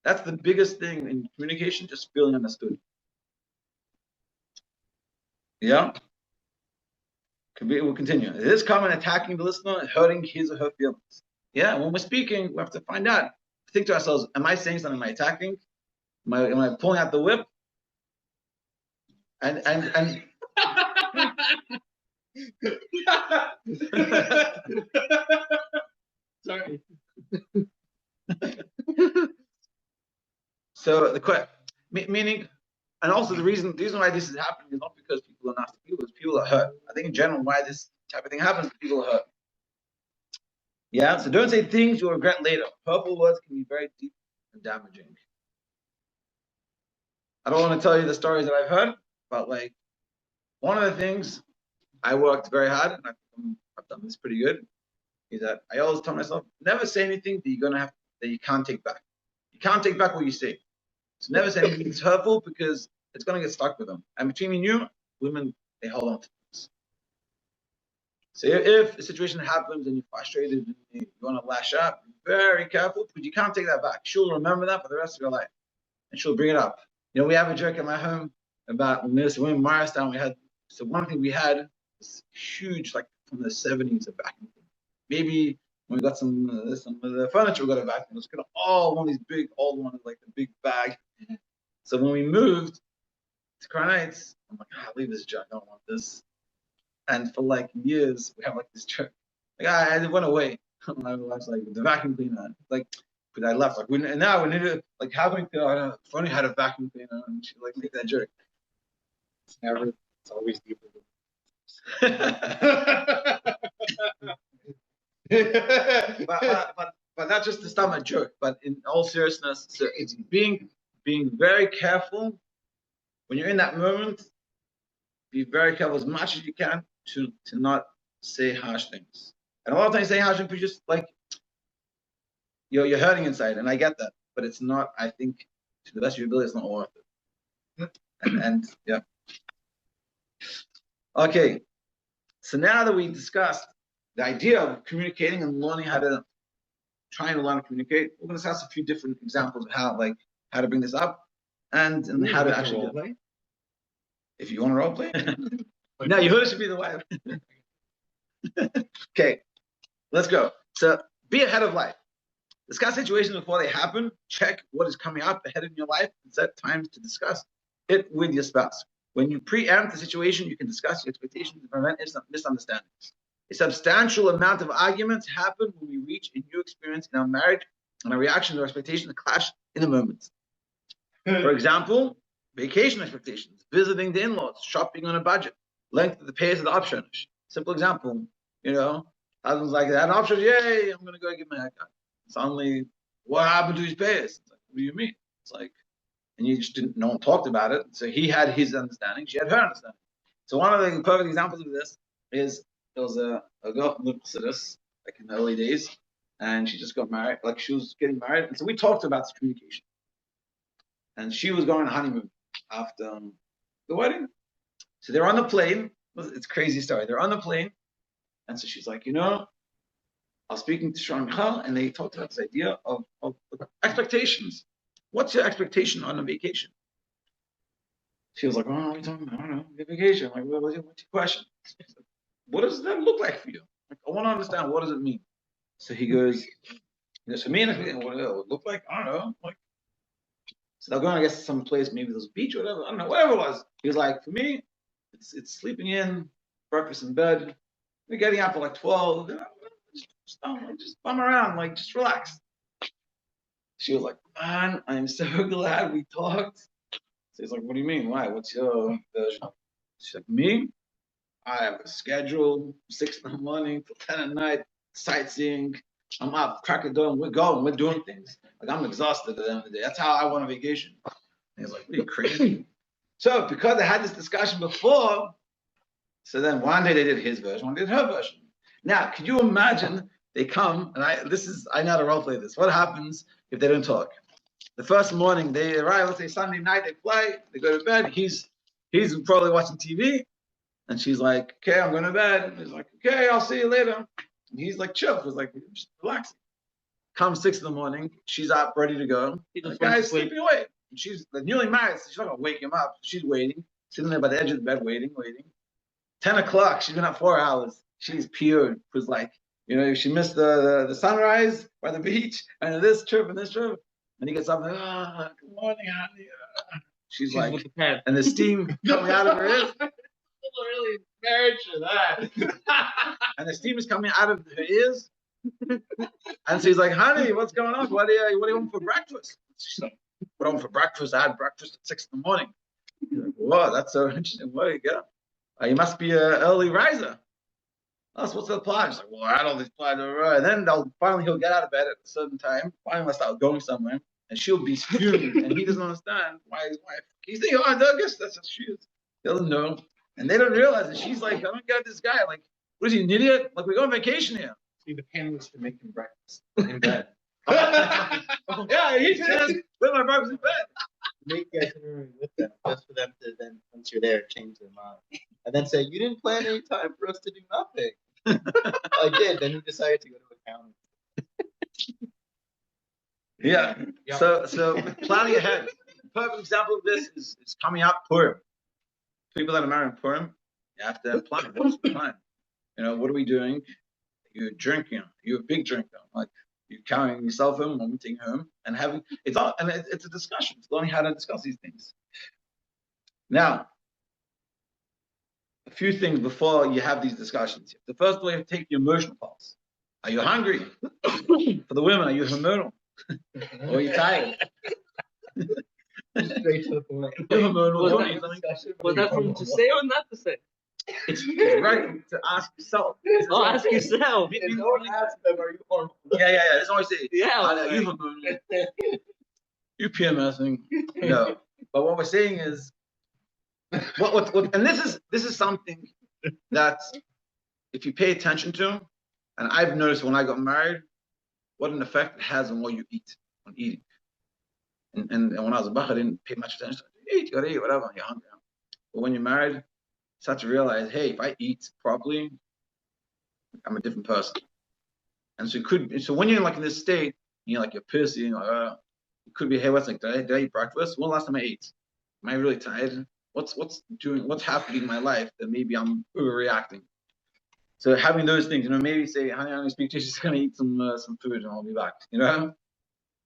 That's the biggest thing in communication, just feeling understood. Yeah? We'll continue. It is common attacking the listener and hurting his or her feelings. Yeah, when we're speaking, we have to find out. Think to ourselves, am I saying something? Am I attacking? Am I pulling out the whip? And Sorry. So meaning, and also the reason why this is happening is not because people are nasty people, it's people are hurt. I think in general why this type of thing happens, people are hurt. Yeah, so don't say things you'll regret later. Hurtful words can be very deep and damaging. I don't want to tell you the stories that I've heard, but like one of the things I worked very hard, and I've done this pretty good, is that I always tell myself, never say anything that you can't take back. You can't take back what you say. So never say anything that's hurtful because it's gonna get stuck with them. And between me and you, women, they hold on to things. So if a situation happens and you're frustrated and you want to lash out, be very careful because you can't take that back. She'll remember that for the rest of your life, and she'll bring it up. You know, we have a joke at my home about when in Morristown. One thing we had was huge, like from the 70s, a vacuum cleaner. Maybe when we got some of the furniture, we got a vacuum. It was kind of all one of these big old ones, like the big bag. So when we moved to Crown Heights, I'm like, leave this junk. I don't want this. And for like years, we have like this joke. Like I went away. I was like the vacuum cleaner. Like, but I left. Like now we need to like how can we? If only had a vacuum cleaner, and she like make that joke. It's always deeper. but that's just to start my joke. But in all seriousness, so it's being very careful when you're in that moment. Be very careful as much as you can to not say harsh things. And a lot of times, say harsh things, just like you're hurting inside, and I get that. But it's not. I think to the best of your ability, it's not worth it. And yeah. Okay. So now that we discussed the idea of communicating and learning trying to learn to communicate, we're going to discuss a few different examples of how to bring this up and how to actually do it. If you want to role play. No, you should be the wife. Okay, let's go. So be ahead of life. Discuss situations before they happen. Check what is coming up ahead in your life and set times to discuss it with your spouse. When you preempt the situation, you can discuss your expectations and prevent misunderstandings. A substantial amount of arguments happen when we reach a new experience in our marriage and our reactions or expectations clash in a moment. For example, vacation expectations, visiting the in-laws, shopping on a budget, length of the pays of the option. Simple example, husband's like, that option, yay, I'm going to go get my haircut. Suddenly, what happened to his pays? Like, what do you mean? It's like, and you just no one talked about it. So he had his understanding, she had her understanding. So one of the perfect examples of this is there was a girl from Luxus, like in the early days, and she just got married, like she was getting married. And so we talked about this communication. And she was going on honeymoon after the wedding. So they're on the plane. It's a crazy story. They're on the plane. And so she's like, I was speaking to Sean Michal, and they talked about this idea of expectations. What's your expectation on a vacation? She was like, what are you talking about? I don't know, vacation. Like, what's your question? What does that look like for you? Like, I want to understand, what does it mean? So he goes, for me, what it would look like? I don't know. Like, so they're going, I guess, some place, maybe there's a beach or whatever. I don't know, whatever it was. He was like, for me, it's sleeping in, breakfast in bed. We're getting up at like 12. Just bum around, like, just relax. She was like, man, I'm so glad we talked. So he's like, what do you mean? Why? What's your version? She's like, me? I have a schedule, 6 in the morning till 10 at night, sightseeing. I'm up, crack the door, and we're going, we're doing things. Like, I'm exhausted at the end of the day. That's how I want a vacation. And he's like, what are you crazy? So because I had this discussion before, so then one day they did his version, one day they did her version. Now, could you imagine they come, and I know how to role play this. What happens if they don't talk? The first morning they arrive, let's say Sunday night, they fly, they go to bed. He's probably watching TV, and she's like, okay, I'm going to bed. And he's like, okay, I'll see you later. And he's like, chill. He's like, just relaxing. Comes 6 in the morning, she's up ready to go. The guy's sleeping away. She's newly married, so she's not gonna wake him up. She's waiting, sitting there by the edge of the bed, waiting. 10 o'clock, she's been up 4 hours. She's peeled because, like, she missed the sunrise by the beach and this trip and this trip. And he gets up and good morning, honey. She's like, with the and the steam coming out of her ears. Really marriage for that. And the steam is coming out of her ears. And she's like, honey, what's going on? What do you want for breakfast? She's like, what do I want for breakfast? I had breakfast at 6 in the morning. He's like, whoa, that's so interesting. Where do you go? You must be an early riser. Oh, so what's the plan? She's like, well, I had all these plans. And then finally he'll get out of bed at a certain time. Finally, I'll start going somewhere. And she'll be fuming. And he doesn't understand why his wife. He's thinking, oh, I guess that's what she is. He doesn't know. And they don't realize that she's like, oh my God, this guy, like, what is he, an idiot? Like, we're going on vacation here. See, the plan was to make him breakfast in bed. Yeah, he says, put my breakfast in bed. Make the itinerary with them, just for them to then, once you're there, change their mind. And then say, you didn't plan any time for us to do nothing. I did. Then he decided to go to accounting. Yeah. Yep. So planning ahead. A perfect example of this is coming out Purim. People that are married in Purim, you have to plan. What's the plan? What are we doing? You're drinking. You're a big drinker. Like, you're carrying yourself home, vomiting home, and having it's a discussion. It's learning how to discuss these things. Now, a few things before you have these discussions. The first way, you have to take your emotional pulse. Are you hungry? For the women, are you hormonal? Or are you tired? Straight to the point. Was that from to say or not to say? It's right to ask yourself. Ask yourself. Don't ask them, are you hormonal? Yeah. That's always say. Yeah. You hormonal. You PMSing. No. But what we're saying is, what and this is something that if you pay attention to, and I've noticed when I got married, what an effect it has on what you eat, on eating. And when I was a bach, I didn't pay much attention. You gotta eat, whatever, you're hungry. But when you're married, you start to realize, hey, if I eat properly, I'm a different person. And so when you're like in this state, you're pissy, it could be, hey, did I eat breakfast? When last time I ate? Am I really tired? What's happening in my life that maybe I'm overreacting? So having those things, maybe say, honey, I'm gonna speak to you, just gonna eat some food and I'll be back.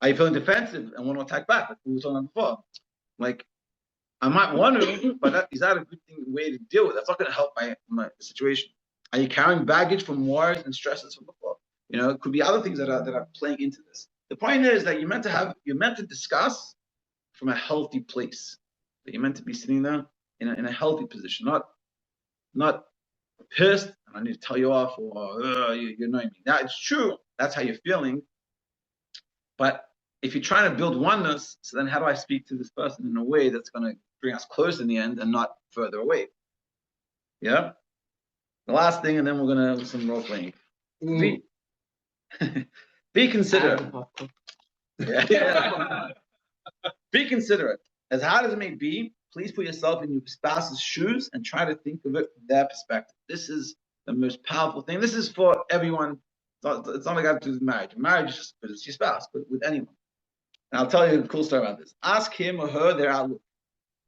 Are you feeling defensive and want to attack back, like we were talking about before? Like, I might want to, but is that a good way to deal with it? That's not going to help my situation. Are you carrying baggage from wars and stresses from before? It could be other things that are playing into this. The point is that you're meant to discuss from a healthy place. That you're meant to be sitting there in a healthy position, not pissed and I need to tell you off or you're annoying me. Now it's true, that's how you're feeling. But if you're trying to build oneness, so then how do I speak to this person in a way that's going to bring us close in the end and not further away? Yeah? The last thing, and then we're going to have some role playing. Be considerate. Yeah. Be considerate. As hard as it may be, please put yourself in your spouse's shoes and try to think of it from their perspective. This is the most powerful thing. This is for everyone. It's not like I have to do with marriage. Marriage is just, but it's your spouse, but with anyone. And I'll tell you a cool story about this. Ask him or her their outlook.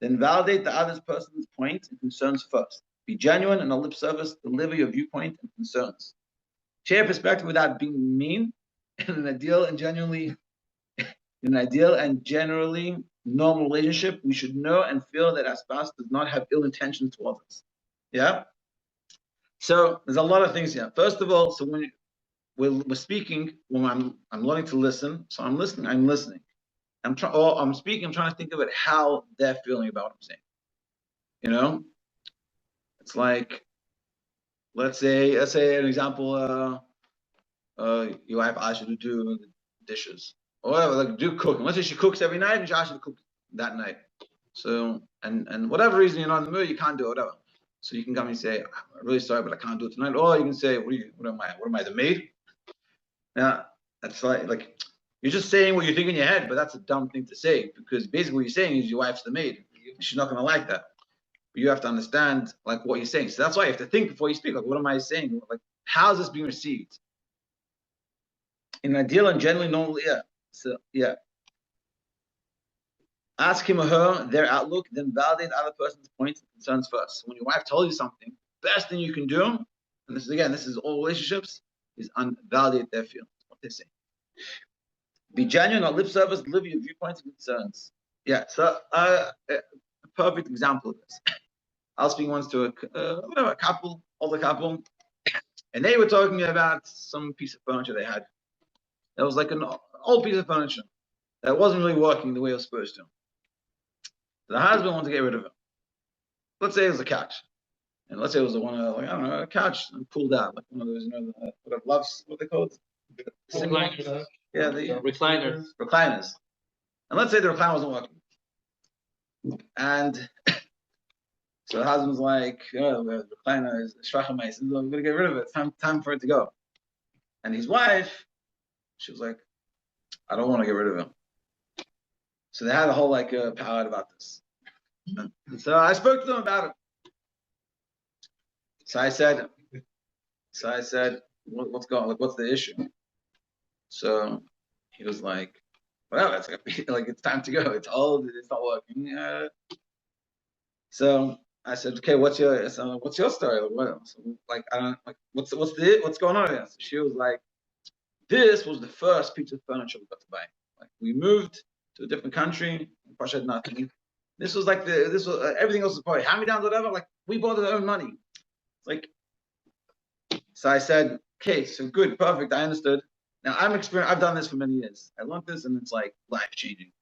Then validate the other person's point and concerns first. Be genuine and on lip service. Deliver your viewpoint and concerns. Share perspective without being mean. In an ideal and generally normal relationship, we should know and feel that our spouse does not have ill intentions towards us. Yeah? So there's a lot of things here. First of all, so when we're speaking, when I'm learning to listen, so I'm listening. I'm speaking, I'm trying to think of it how they're feeling about what I'm saying. It's like, let's say an example, your wife asks you to do the dishes. Or whatever, like do cooking. Let's say she cooks every night and she asks you to cook that night. So and whatever reason you're not in the mood, you can't do it, whatever. So you can come and say, I'm really sorry, but I can't do it tonight. Or you can say, what am I, the maid? Now that's like you're just saying what you think in your head, but that's a dumb thing to say, because basically what you're saying is your wife's the maid. She's not gonna like that. But you have to understand like what you're saying. So that's why you have to think before you speak. Like, what am I saying? Like, how's this being received? in ideal and generally normal, yeah. So yeah. Ask him or her their outlook, then validate the other person's points and concerns first. So when your wife told you something, best thing you can do, and this is all relationships, is validate their feelings, what they say. Be genuine, not lip service, live your viewpoints and concerns. Yeah, so a perfect example of this. I was speaking once to a couple, older couple, and they were talking about some piece of furniture they had. It was like an old piece of furniture that wasn't really working the way it was supposed to. The husband wanted to get rid of it. Let's say it was a couch, and let's say it was a couch pulled out, like one of those, what loves, what they call it? Recliners. Yeah, the Recliners. recliners. And let's say the recliner wasn't working, and so the husband's like, the recliner is shvachimais, I'm gonna get rid of it. Time for it to go. And his wife, she was like, I don't want to get rid of him. So they had a whole powwow about this. And so I spoke to them about it. So I said, what's going on? Like, what's the issue? So he was like, well, it's like it's time to go. It's old. It's not working. So I said, okay, what's your story? What's going on here? So she was like, this was the first piece of furniture we got to buy. Like, we moved to a different country. Pasha had nothing. This was like everything else was probably hand-me-downs, whatever. Like, we bought it with our own money. Like, so I said, okay, so good, perfect, I understood. Now I've done this for many years. I learned this, and it's like life-changing.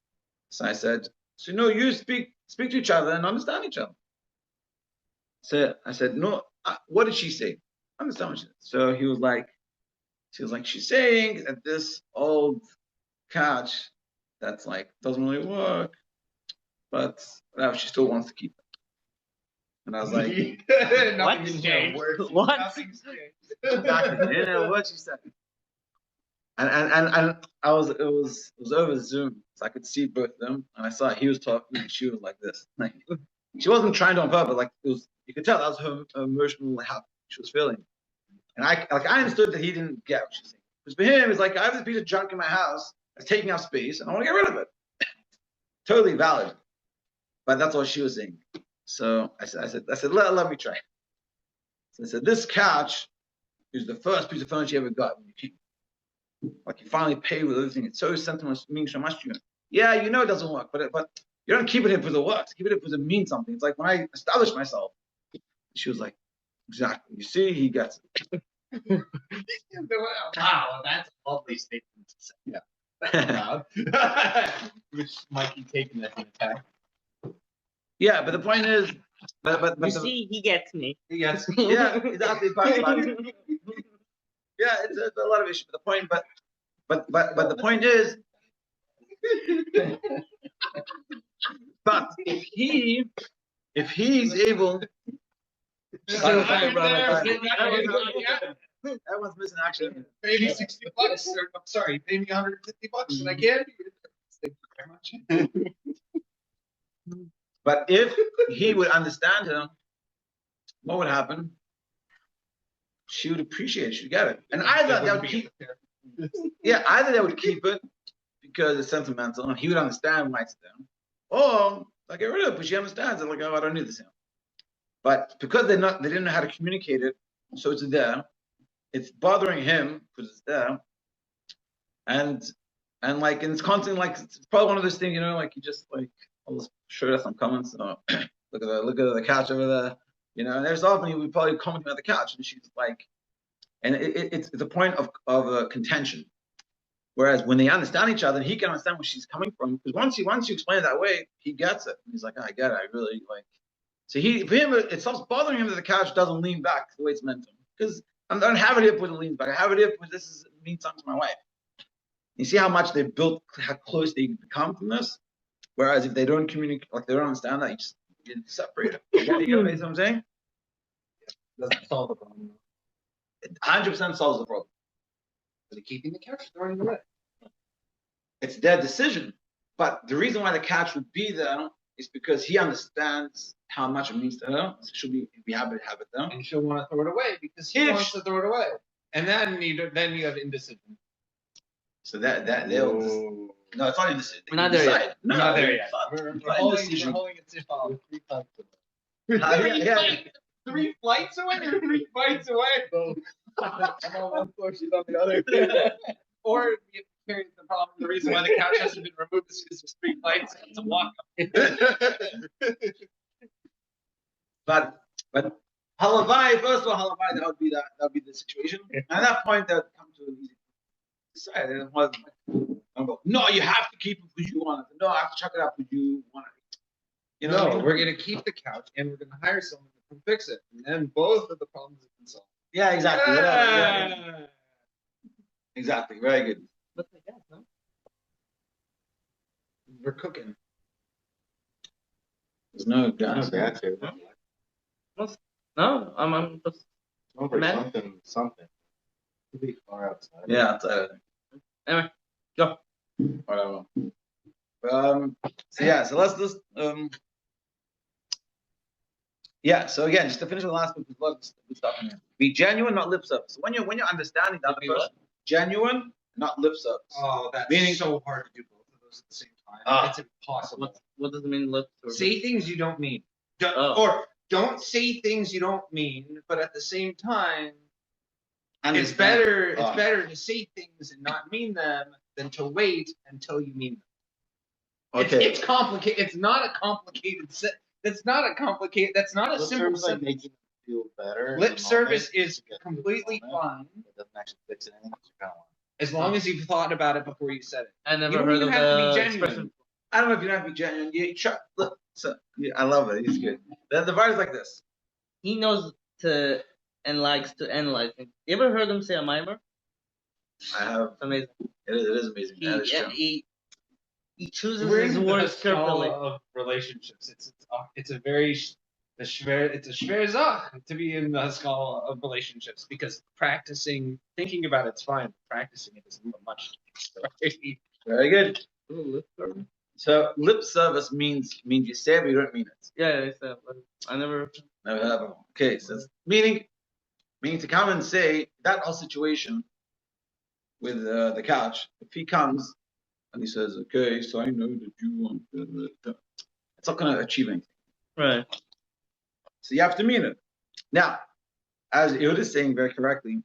So I said, so no, you speak to each other and understand each other. So I said, no, what did she say? Understand what she said. So she was like, she's saying that this old couch that's like doesn't really work, but she still wants to keep it. And I was like, Nothing's changed. What? Nothing's changed. Exactly. You know what she said. And it was over Zoom, so I could see both of them, and I saw he was talking and she was like this. Like, she wasn't trying to on purpose, like it was, you could tell that was her emotional how she was feeling. And I understood that he didn't get what she was saying. Because for him, it's like, I have this piece of junk in my house that's taking up space and I want to get rid of it. Totally valid. But that's what she was saying. So I said, let me try. So I said, this couch is the first piece of furniture you ever got when you keep. Like, you finally pay with everything. It's so sentimental, it means so much to you. Yeah, you know it doesn't work, but you don't keep it here because it works. Keep it here because it means something. It's like when I established myself. She was like, exactly. You see, he gets it. Wow, that's a lovely statement to say. Yeah. Which might be taken as an attack. Yeah, but the point is, You see, he gets me. Yes. yeah, exactly. Yeah, it's a lot of issues. But the point is, but if he's able, everyone's missing action. Pay me $60. I'm sorry, pay me $150 and I can't. Thank you very much. But if he would understand her, what would happen? She would appreciate it. She'd get it. And either they would keep it because it's sentimental and he would understand why it's there. Or they get rid of it, but she understands it, like, oh, I don't need this now. But because they didn't know how to communicate it, so it's there. It's bothering him because it's there. And it's constantly like, it's probably one of those things, like you just like, I'll just show you some comments. Look at the couch over there. And there's often he would probably comment about the couch, and she's like, and it's a point of contention. Whereas when they understand each other, he can understand where she's coming from. Because once you explain it that way, he gets it. He's like, I get it. I really like. So for him, it stops bothering him that the couch doesn't lean back the way it's meant to. Because I don't have it here because it leans back. I have it here because means something to my wife. You see how much they've built, how close they become from this. Whereas if they don't communicate, like they don't understand that, you just separate it. You know what I'm saying? Doesn't solve the problem. 100% solves the problem. They're keeping the couch, throwing it away. It's their decision. But the reason why the couch would be there is because he understands how much it means to her. So she'll be happy to have it there. And she'll want to throw it away because he wants to throw it away. And then you have indecision. So that they'll just no, it's not even decision. We're not there yet. No, Not there yet. We're Fine holding decision. it to 3 times. Yeah. 3 flights away or 3 fights away? So I'm on one floor, she's on the other. Or you carry the problem. The reason why the couch hasn't been removed is because there's 3 flights and it's a walk up. But halavai, first of all, halavai, that would be the situation. And at that point, that would come to an easy decide. And it was no, you have to keep it because you want it. No, I have to check it out because you want it. You know, what I mean? We're gonna keep the couch and we're gonna hire someone to come fix it, and then both of the problems have been solved. Yeah, exactly. Yeah. Yeah. Exactly. Very good. What's the gas, no? We're cooking. There's no gas. No, I'm just. Over Man. something. Could be far outside. Yeah, outside. Anyway, go. Whatever. So let's so again, just to finish the last bit, there's a lot of good stuff in here. Be genuine, not lip service. So when you're understanding the other person, genuine, not lip service. Oh, that's Meaning- so hard to do both of those at the same time. It's impossible. What does it mean, lip service? Say things you don't mean. Oh. Or don't say things you don't mean, but at the same time, it's better to say things and not mean them than to wait until you mean them. Okay. It's complicated. It's not a complicated set. That's not a complicated. That's not a Lip simple service, like, sentence. making them feel better. in Lip the service moment, is to get through the completely moment. fine It doesn't actually fix anything. You kind of want. as long as you've thought about it before you said it. I You never don't heard even of have to be the genuine. expression. I don't know if you don't have to be genuine. You try. Look, so, yeah, I love it. He's good. The vibe is like this. He knows to and likes to analyze things. You ever heard him say a mimer? I have. It's amazing. It is amazing. That is true. He chooses We're his in the words scala carefully. of relationships. It's a very it's a schwer Sache to be in the scala of relationships because thinking about it's fine. Practicing it is much. Very good. Ooh, lip service. So lip service means you say it, but you don't mean it. Yeah, I never. Never heard of it. Okay, so it's meaning to come and say that whole situation with the couch. If he comes and he says, "Okay, so I know that you want," it's not going to achieve anything. Right. So you have to mean it. Now, as Ehud is saying very correctly,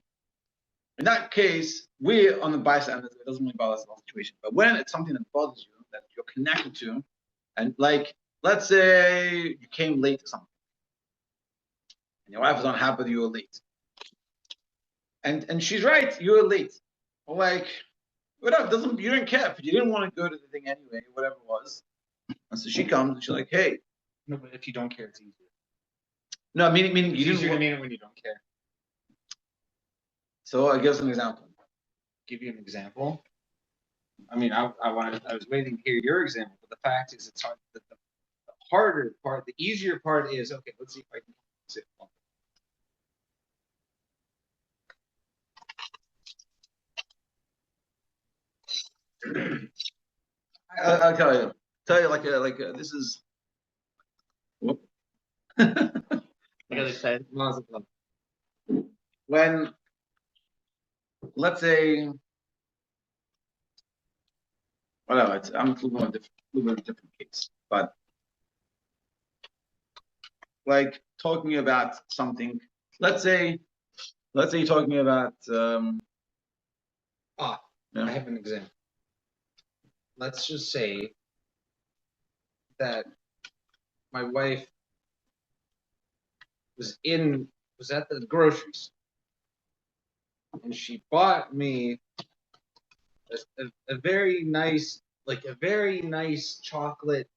in that case, we're on the Bayis end. It doesn't really bother us in the situation. But when it's something that bothers you, that you're connected to, and like, let's say you came late to something, and your wife is unhappy that you were late, and she's right, you were late. Or like, whatever, you don't care, but you didn't want to go to the thing anyway, whatever it was. And so she comes and she's like, "Hey." No, but if you don't care, it's easier. No, meaning It's you didn't easier to want. mean it when you don't care. So I give us an example. Give you an example. I mean, I was waiting to hear your example, but the fact is, it's hard. The harder part, the easier part is okay. Let's see if I can say it. I'll tell you. This is. Whoop. I got excited. When, let's say, whatever, I'm a little bit different case, but like talking about something. Let's say you're talking about. I have an example. Let's just say that my wife was at the groceries and she bought me a very nice chocolate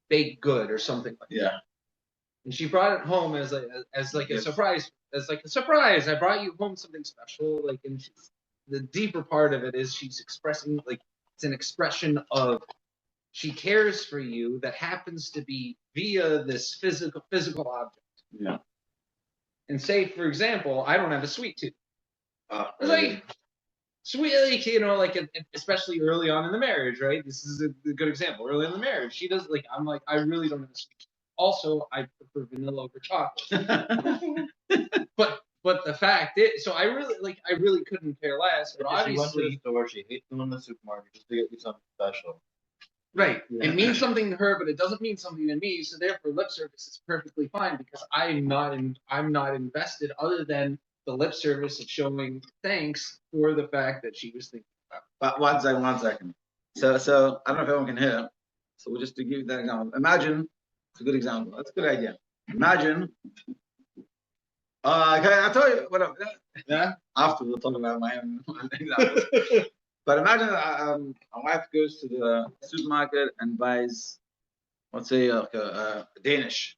baked good or something like that. Yeah. And she brought it home as a surprise. I brought you home something special. And the deeper part of it is she's expressing it's an expression of she cares for you that happens to be via this physical object. Yeah. And say, for example, I don't have a sweet tooth. Really? Sweet, especially early on in the marriage, right? This is a good example. Early in the marriage, she does I'm like, I really don't have a sweet tooth. Also, I prefer vanilla over chocolate. But But the fact is, so I really couldn't care less. But She went to the obviously, store. She hates going to the supermarket just to get you something special. right, Yeah. it means something to her, but it doesn't mean something to me. So therefore, lip service is perfectly fine because I'm not invested other than the lip service of showing thanks for the fact that she was thinking about But one second. So I don't know if everyone can hear. So we'll just to give you that example. Imagine, it's a good example. That's a good idea. Imagine, okay, I'll tell you what. Yeah. After we'll talk about my own examples. But imagine a wife goes to the supermarket and buys, let's say, like a Danish,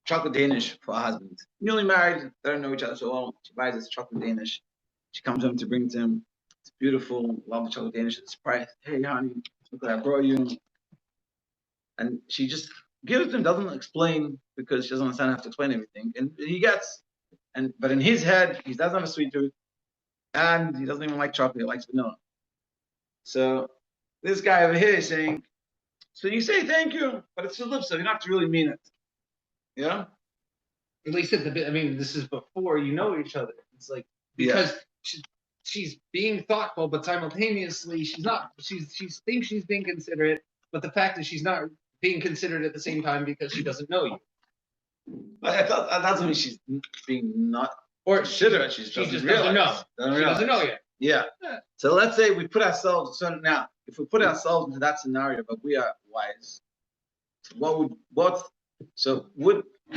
chocolate Danish for her husband. Newly married, they don't know each other so well. She buys this chocolate Danish. She comes home to bring to him. It's beautiful. Love the chocolate Danish. It's price. Hey, honey, look what I brought you. And she just gives him, doesn't explain because she doesn't understand how to explain everything. And he gets, but in his head, he doesn't have a sweet tooth, and he doesn't even like chocolate. He likes vanilla. So this guy over here is saying, so you say thank you, but it's your lips, so you don't have to really mean it. Yeah? At least at the bit. I mean, this is before you know each other. It's like because she's being thoughtful, but simultaneously she's not. She thinks she's being considerate, but the fact is she's not being considerate at the same time because she doesn't know you. But that's when she's being not Or considerate. she She just doesn't know. She doesn't know yet. Yeah. So let's say we put ourselves. So now, if we put ourselves into that scenario, but we are wise, could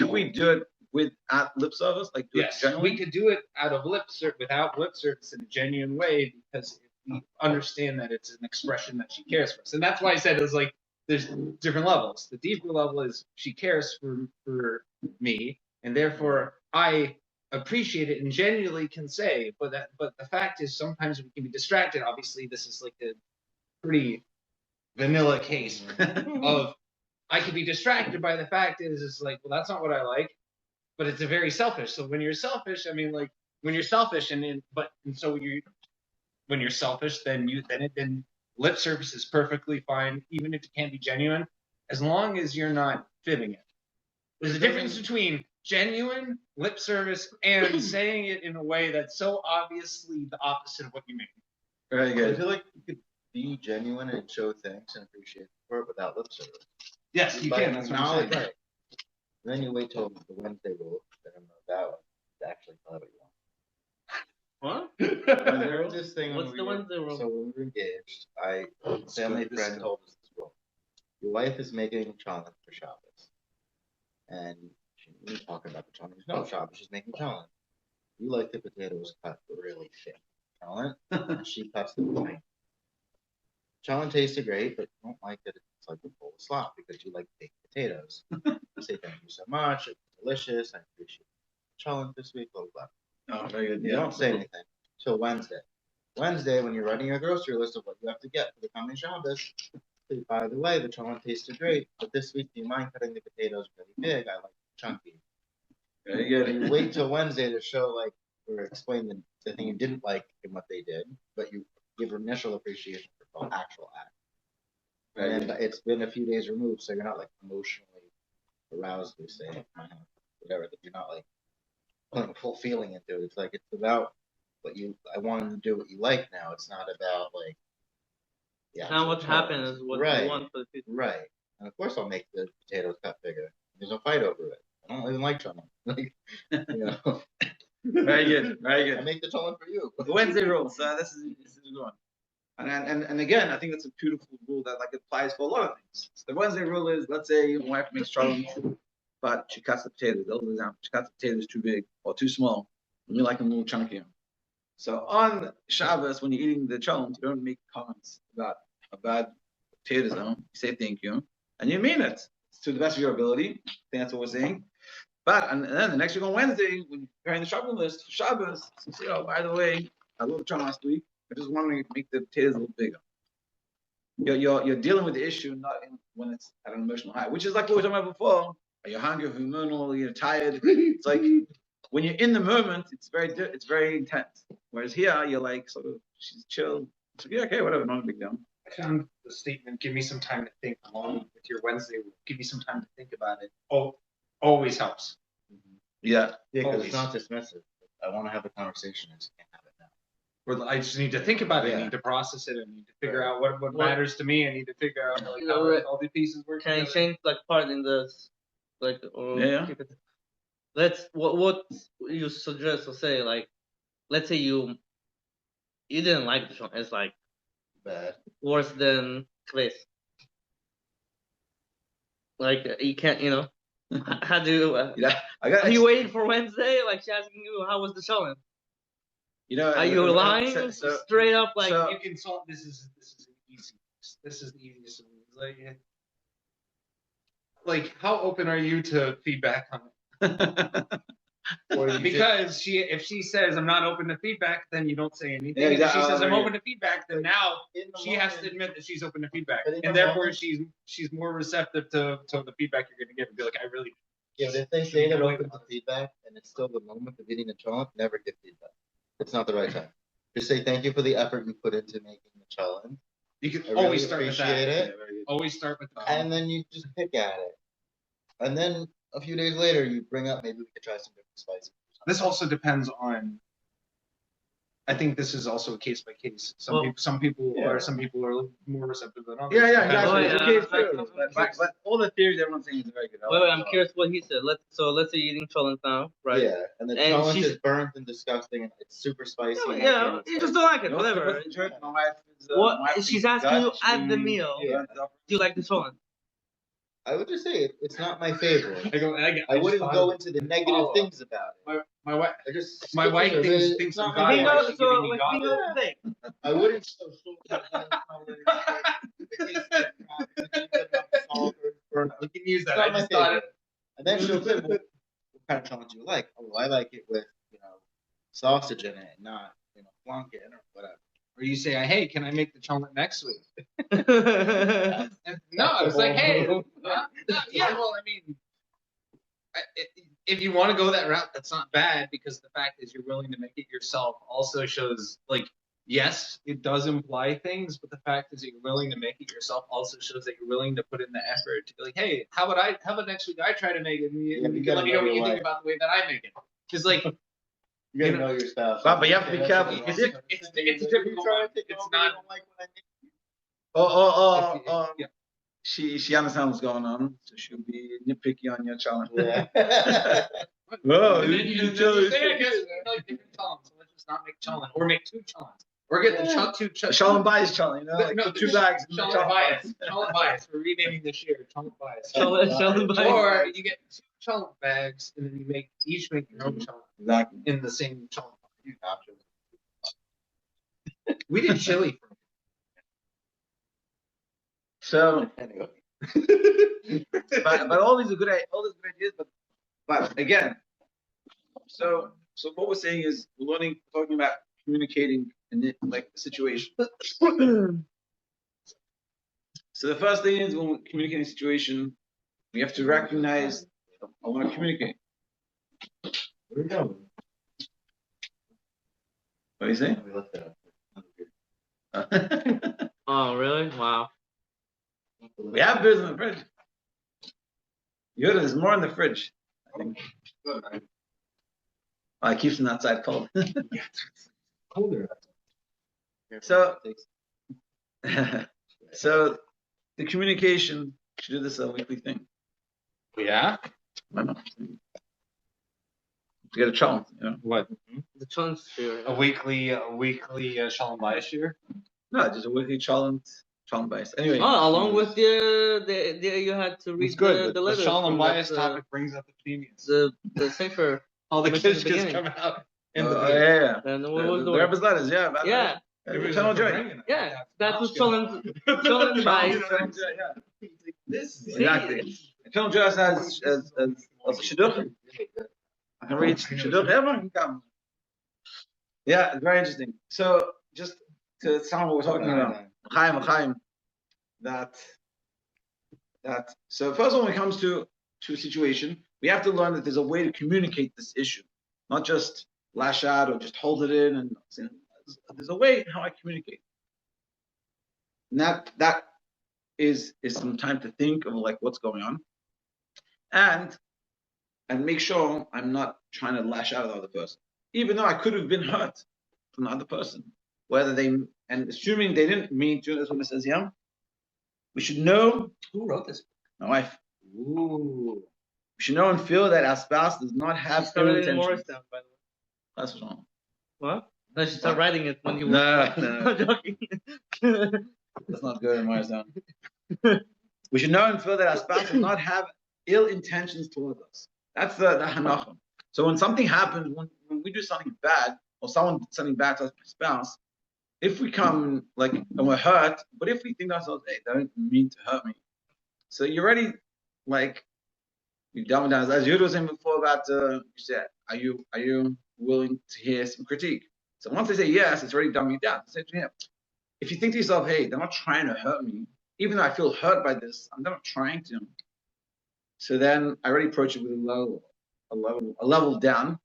we do it without lip service? Like do Yes, it generally? we could do it out of without lip service in a genuine way because we understand that it's an expression that she cares for us, and that's why I said it was like there's different levels. The deeper level is she cares for me, and therefore I appreciate it and genuinely can say. But the fact is sometimes we can be distracted. Obviously, this is like a pretty vanilla case of I could be distracted by the fact is like, well, that's not what I like. But it's a very selfish. So when you're selfish, I mean, like when you're selfish, when you're selfish, then lip service is perfectly fine, even if it can't be genuine, as long as you're not fibbing it. There's a difference between genuine lip service and saying it in a way that's so obviously the opposite of what you mean. Very good. I feel like you could be genuine and show thanks and appreciation for it without lip service. Yes, you can. That's what I'm saying. Right. And then you wait till the Wednesday rule, then that one to actually tell what you want. What? There was this thing What's the Wednesday rule? So when we were engaged, family friend told us this rule. Your wife is making challah for Shabbos. And we were talking about the challah. No, Shabbos, she's making challah. You like the potatoes cut really thin. Challah, and she cuts them fine. Challah tasted great, but you don't like that it's like a bowl of slop because you like baked potatoes. Say thank you so much. It's delicious. I appreciate challah this week. Blah blah. Oh, very good. You don't say anything till Wednesday. Wednesday, when you're writing a grocery list of what you have to get for the coming Shabbos, say, by the way, the challah tasted great, but this week, do you mind cutting the potatoes really big? I like chunky. Very good. And you wait till Wednesday to show like or explain the thing you didn't like and what they did, but you give initial appreciation for the actual act. And it's been a few days removed, so you're not like emotionally aroused to say whatever. That you're not like putting a full feeling into it. It's like it's about I wanted to do what you like now. It's not about like Now what happened is what you want for the future. Right. And of course I'll make the potatoes cut bigger. There's no fight over it. I don't even like challah. Like, you know. Very good. Very good. I make the challah for you. The Wednesday rule. So this is a good one. And again, I think that's a beautiful rule that like applies for a lot of things. So the Wednesday rule is, let's say your wife makes challah, but she cuts the potatoes. The example, she cuts the potatoes too big or too small, and you like them a little chunkier. So on Shabbos, when you're eating the challah, you don't make comments about potatoes. You say thank you, and you mean it to the best of your ability. I think that's what we're saying. But and then the next week on Wednesday, when you're preparing the shopping list for Shabbos, you say, oh, by the way, I love the challah last week. I just wondering if you make the potatoes a little bigger. You're dealing with the issue not when it's at an emotional high, which is like what we were talking about before. Are you hungry, hormonal, you're tired? It's like when you're in the moment, it's very intense. Whereas here, you're like sort of she's chill. So yeah, okay, whatever, not a big deal. I found the statement "Give me some time to think" along with your Wednesday rule. Give me some time to think about it. Oh, always helps. Yeah, because it's not dismissive. I want to have a conversation. I just can't have it now. Or I just need to think about it. Yeah. I need to process it. I need to figure Right. out what matters to me. I need to figure out like You how know, all the pieces work Can I together. change like part in this, like or Yeah. keep it? Let's what you suggest or say like, let's say you didn't like the show. It's like Bad. worse than Chris. Like you can't, how do you? I got. Are you waiting for Wednesday? Like she's asking you, how was the showing? Are you lying? Straight up, like so- You can solve this is easy. This is the easiest of these. Like how open are you to feedback on it? Or you Because if she says I'm not open to feedback, then you don't say anything. Yeah, And if she exactly. says I'm open to feedback, then now in the she has to moment- admit that she's open to feedback, But in and the therefore moment- she's more receptive to the feedback you're going to give and be like, I really. Yeah, but if they say they're open to feedback and it's still the moment of eating the chalent, never give feedback. It's not the right time. Just say thank you for the effort you put into making the chalent. You can I really always start with appreciate that. it. Always start with that. And then you just pick at it. And then a few days later, you bring up maybe we could try some different spices. This also depends on. I think this is also a case by case. Some people Yeah. are more receptive than others. Yeah, Depends exactly. on- yeah. It's okay, it's okay. But all the theories everyone's saying is very good. wait, I'm curious what he said. Let's say you're eating cholent now, right? Yeah, and the And chalent she's- is burnt and disgusting, and it's super spicy. Yeah, and you just don't like it. Whatever. My wife is, What my wife she's is asking you Dutch. at the meal. Yeah. Do you like the cholent? I would just say it's not my favorite. I wouldn't go into the negative follow-up. things about it. My wife. I just My wife thinks not I'm my God. favorite. Why is she giving me God? bingo thing. I wouldn't show We can use that. Not I my just thought favorite. And then she'll say, well, what kind of challenge do you like? Oh, I like it with, sausage in it, not, flanken or whatever. Or you say, hey, can I make the chocolate next week? That's No, I was like, hey, yeah, well, I mean, if you want to go that route, that's not bad, because the fact is you're willing to make it yourself also shows, like, yes, it does imply things, but the fact is that you're willing to make it yourself also shows that you're willing to put in the effort to be like, hey, how about next week I try to make it, and you can let me know what you think about the way that I make it. Because, like, You gotta know your spouse. But you have to be careful. It's difficult. It's not. Yeah. She understands what's going on, so she'll be nitpicky on your challenge. Yeah. Whoa, And then you say, I guess we like different challenges, so let's just not make challenge, or make two challenges, or get the two Shalom Bayis challenge, like no, put 2 bags. in the Shalom challenge. Bayis. Shalom Bayis. We're renaming this year Shalom Bayis. Shalom Bayis. Or you get 2 Shalom bags, and then you each make your own Shalom Exactly. in the same Shalom. We did chili. So, Anyway. but all these are good ideas. But again, so what we're saying is we're talking about communicating in like a situation. So the first thing is when we're communicating a situation, we have to recognize I want to communicate. Where are we going? What do you say? We left it up. Oh, really? Wow. We have beers in the fridge. There's more in the fridge, I think. I keep them outside cold. Colder. So the communication should do this a weekly thing. Yeah. Why not? To get a challenge, What? The challenge spirit. A weekly Shalom Bayis year. No, just a weekly challenge Bayis. Anyway. Oh, along with the you had to read It's good. the letters. The Shalom from Bayis that, topic brings up the comedians. the safer. All the mentioned kids at the just beginning. come out. Yeah. And what was The the Rebbe's letters, yeah. About Yeah. Eternal joy. Yeah, that was Shalom Bayis. This exactly. Eternal joy as shidduch. I can read shidduch. Everyone can come. Yeah, it's very interesting. So just to sound what we're talking about, Chaim, that. So first of all, when it comes to a situation, we have to learn that there's a way to communicate this issue, not just lash out or just hold it in. And there's a way how I communicate. And that is some time to think of like what's going on, and make sure I'm not trying to lash out at the other person. even though I could have been hurt from the other person, whether they, and assuming they didn't mean to, that's what it says here. We should know. Who wrote this? My wife. Ooh. We should know and feel that our spouse does not have ill Started in intentions. Morristown, by the way. That's wrong. What? No, she started writing it when you were. No. I'm joking. That's not good in Morristown. We should know and feel that our spouse does not have ill intentions towards us. That's the hanachim. So when something happens, when we do something bad, or someone did something bad to our spouse, if we come like and we're hurt, but if we think to ourselves, hey, they don't mean to hurt me, so you're already like you dumb down. As you were saying before about you said, are you willing to hear some critique? So once they say yes, it's already dumbing you down. Say to him, if you think to yourself, hey, they're not trying to hurt me, even though I feel hurt by this, I'm not trying to. So then I already approach it with a level down.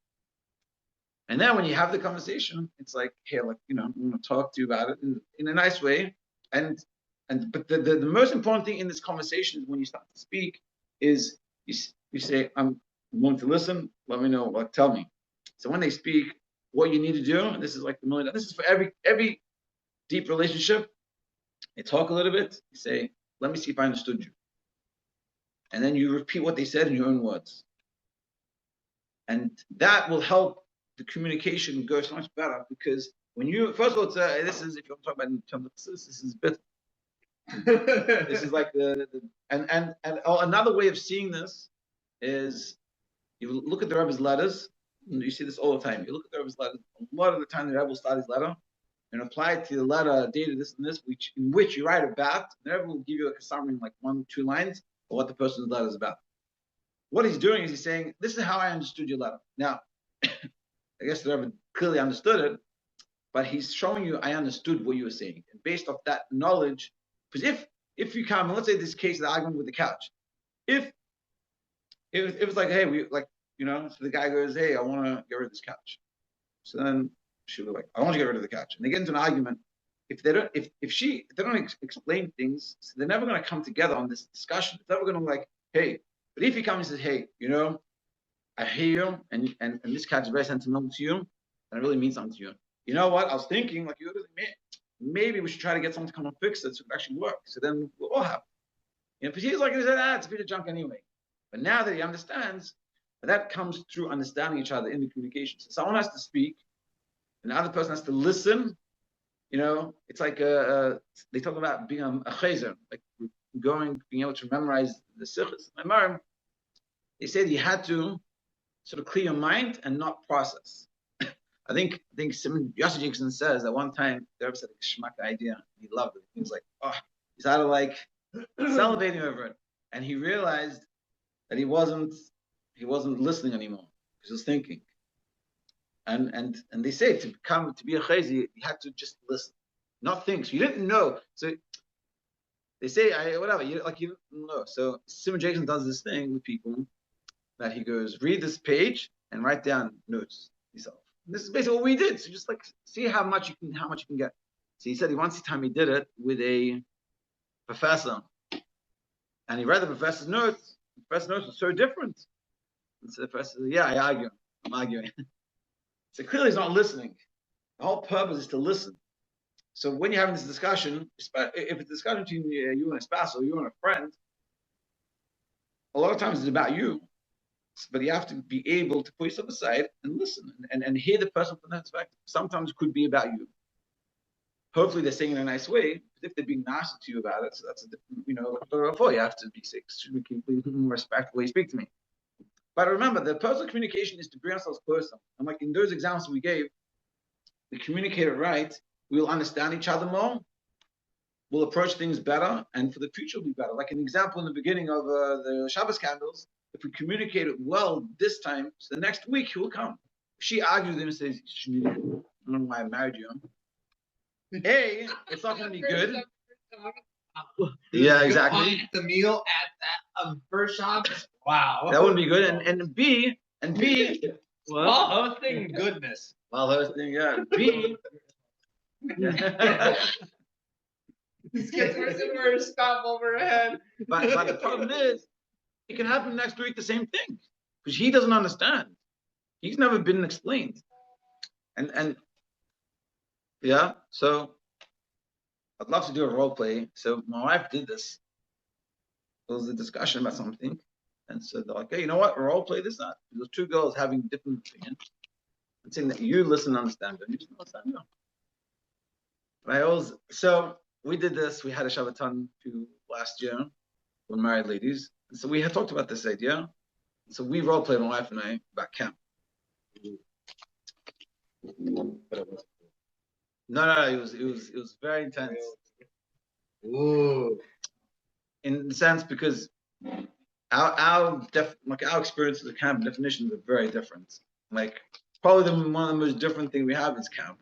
And then when you have the conversation, it's like, hey, like, I want to talk to you about it in a nice way. But the most important thing in this conversation is when you start to speak is you say, I'm willing to listen, let me know, like tell me. So when they speak, what you need to do, and this is like this is for every deep relationship, you talk a little bit, you say, let me see if I understood you. And then you repeat what they said in your own words. And that will help the communication go so much better, because when you, first of all, this is, if you want to talk about in terms of this is bitter. This is like another way of seeing this is you look at the Rebbe's letters, and you see this all the time. You look at the Rebbe's letters, a lot of the time the Rebbe will start his letter and apply it to the letter dated this and this, in which you write about. The Rebbe will give you like a summary in like 1-2 lines of what the person's letter is about. What he's doing is he's saying, this is how I understood your letter. Now, I guess the Rebbe clearly understood it, but he's showing you, I understood what you were saying. And based off that knowledge, because if you come, let's say this case of the argument with the couch, if it's like, hey, so the guy goes, hey, I want to get rid of this couch. So then she was like, I want to get rid of the couch. And they get into an argument. If they don't explain things, so they're never going to come together on this discussion. It's never going to like, hey, but if he comes and says, hey, I hear you, and this couch is very sentimental to you, and it really means something to you. You know what? I was thinking, like you maybe we should try to get someone to come and fix it so it actually work. So then we'll all have. Because he's like, it's a piece of junk anyway. But now that he understands, that comes through understanding each other in the communication. So someone has to speak, and the other person has to listen. It's like they talk about being a chazer, like being able to memorize the sikhs. They said you had to sort of clear your mind and not process. I think Yossi Jackson says that one time the Rebbe said a schmuck idea. He loved it. He was like, he started like salivating over it, and he realized that he wasn't listening anymore because he was thinking. And they say to be a chayzi, you had to just listen, not think. So you didn't know. So they say you didn't know. So Simon Jackson does this thing with people that he goes, read this page and write down notes yourself. This is basically what we did. So just like see how much you can get. So he said once time he did it with a professor, and he read the professor's notes. The professor's notes were so different. And so the professor said, I'm arguing. So clearly he's not listening. The whole purpose is to listen. So when you're having this discussion, if it's a discussion between you and a spouse or you and a friend, a lot of times it's about you. But you have to be able to put yourself aside and listen and hear the person from that perspective. Sometimes it could be about you. Hopefully they're saying it in a nice way. If they're being nasty to you about it, so that's a different, you have to be extremely respectful when you speak to me. But remember, the personal communication is to bring ourselves closer. And like in those examples we gave, we communicate it right, we'll understand each other more, we'll approach things better, and for the future will be better. Like an example in the beginning of the Shabbos candles, if we communicate it well this time, so the next week he will come. If she argues with him and says, I don't know why I married you. It's not going to be good. Yeah, exactly. The meal at that first Shabbos. Wow. That wouldn't be good. And B, while hosting goodness. While hosting, yeah. B. These kids were stop overhead. But the problem is, it can happen next week, the same thing. Because he doesn't understand. He's never been explained. And yeah, so I'd love to do a role play. So my wife did this. There was a discussion about something, and so they're like, hey, you know what? Role play this out. There's two girls having different opinions and saying that you listen and understand them. You just understand them. So we did this. We had a Shabbaton last year with married ladies. And so we had talked about this idea. So we role played, my wife and I, about camp. No, it was very intense. Ooh. In the sense because our experiences of camp definitions are very different. Like probably one of the most different thing we have is camp.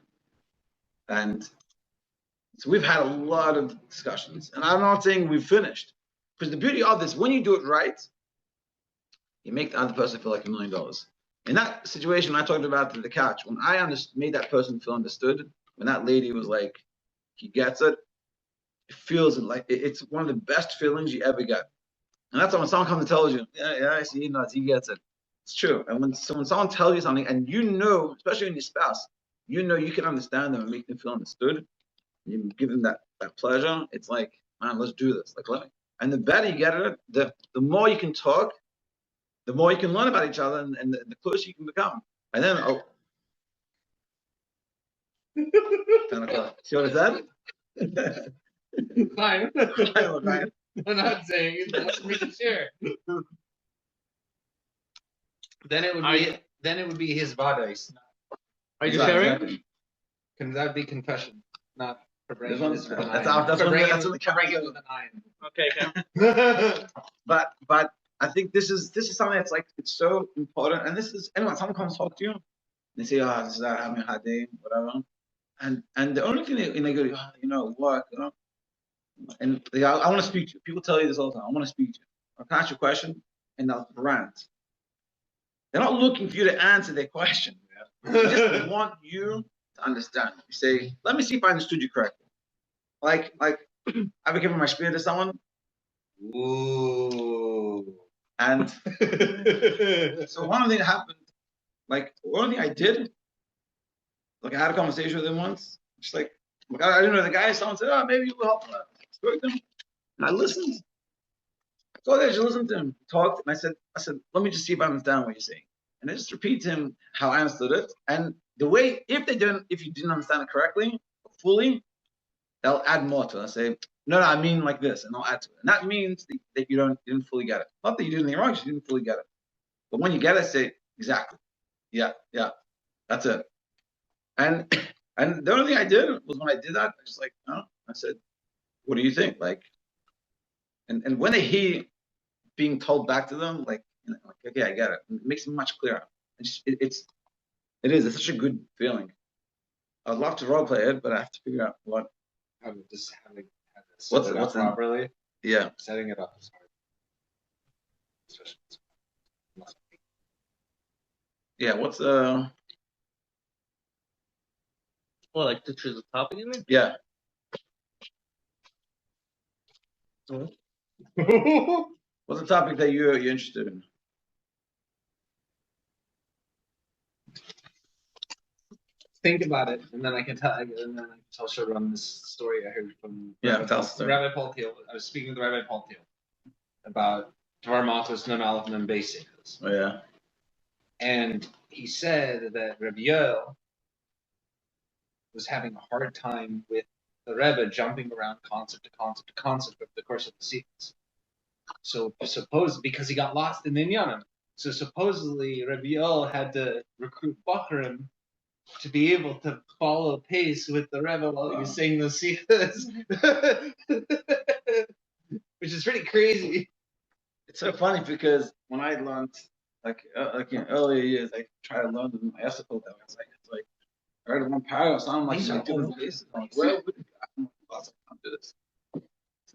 And so we've had a lot of discussions. And I'm not saying we've finished. Because the beauty of this, when you do it right, you make the other person feel like $1 million. In that situation I talked about the couch, when I made that person feel understood, when that lady was like, he gets it, it feels like it's one of the best feelings you ever get. And that's when someone comes and tells you, yeah, I see, he gets it. It's true. And when someone tells you something, and you know, especially when your spouse, you know you can understand them and make them feel understood, you give them that pleasure, it's like, man, let's do this. Like, and the better you get at it, the more you can talk, the more you can learn about each other, and the closer you can become. And then, 10 o'clock. See what I said? Fine. Fine. I'm not saying it. That's for sure. Then it would be his Bayis. Are you sharing? Exactly. That would be confession, not for bringing This this with an that's iron. out- that's For what- bringing that's what the camera bringing it goes. with an Okay. iron. But I think this is something that's like, it's so important. And this is, anyway, someone comes talk to you, they say, this is having a hard day, whatever. And the only thing they go, work, and they go, I want to speak to you. People tell you this all the time. I want to speak to you. I'll ask you a question, and they'll rant. They're not looking for you to answer their question. They just want you to understand. You say, let me see if I understood you correctly. Like I've been giving my spirit to someone, Ooh. and so one thing that happened, like one thing I did, like I had a conversation with him once, just like I didn't know the guy. Someone said, maybe you will help him. And I listened. I told I should listen to him. Talked, and I said, let me just see if I understand what you're saying. And I just repeat to him how I understood it. And the way, if you didn't understand it correctly, fully, they'll add more to it. I'll say, no, I mean like this, and I'll add to it. And that means that you didn't fully get it. Not that you did anything wrong, you didn't fully get it. But when you get it, say, exactly. Yeah, that's it. And the only thing I did was when I did that, I just like, I said, what do you think? Like, and when they hear being told back to them, like okay, I get it. It makes it much clearer. It's such a good feeling. I'd love to role play it, but I have to figure out what. Just having set it up properly. Yeah. Setting it up is hard. Yeah. What's Well, like to choose a topic, you mean? Yeah. What's the topic that you're interested in? Think about it, and then I can tell Sharon this story I heard from Rabbi Paul Thiel. I was speaking with Rabbi Paul Thiel about Dvar Malchus non Aleph non Beis. Oh yeah. And he said that Rabbi Yoel was having a hard time with the Rebbe jumping around concept to concept to concept over the course of the sequence. So because he got lost in the Inyanim. So supposedly Rabbi Yoel had to recruit Bachrim to be able to follow pace with the Rebbe while he was saying those sequences. Which is pretty crazy. It's so funny because when I learned, like in earlier years, I tried to learn the Esopel. It's like I read one paragraph, so I'm like, different places. I'm like, where would I can't do this. So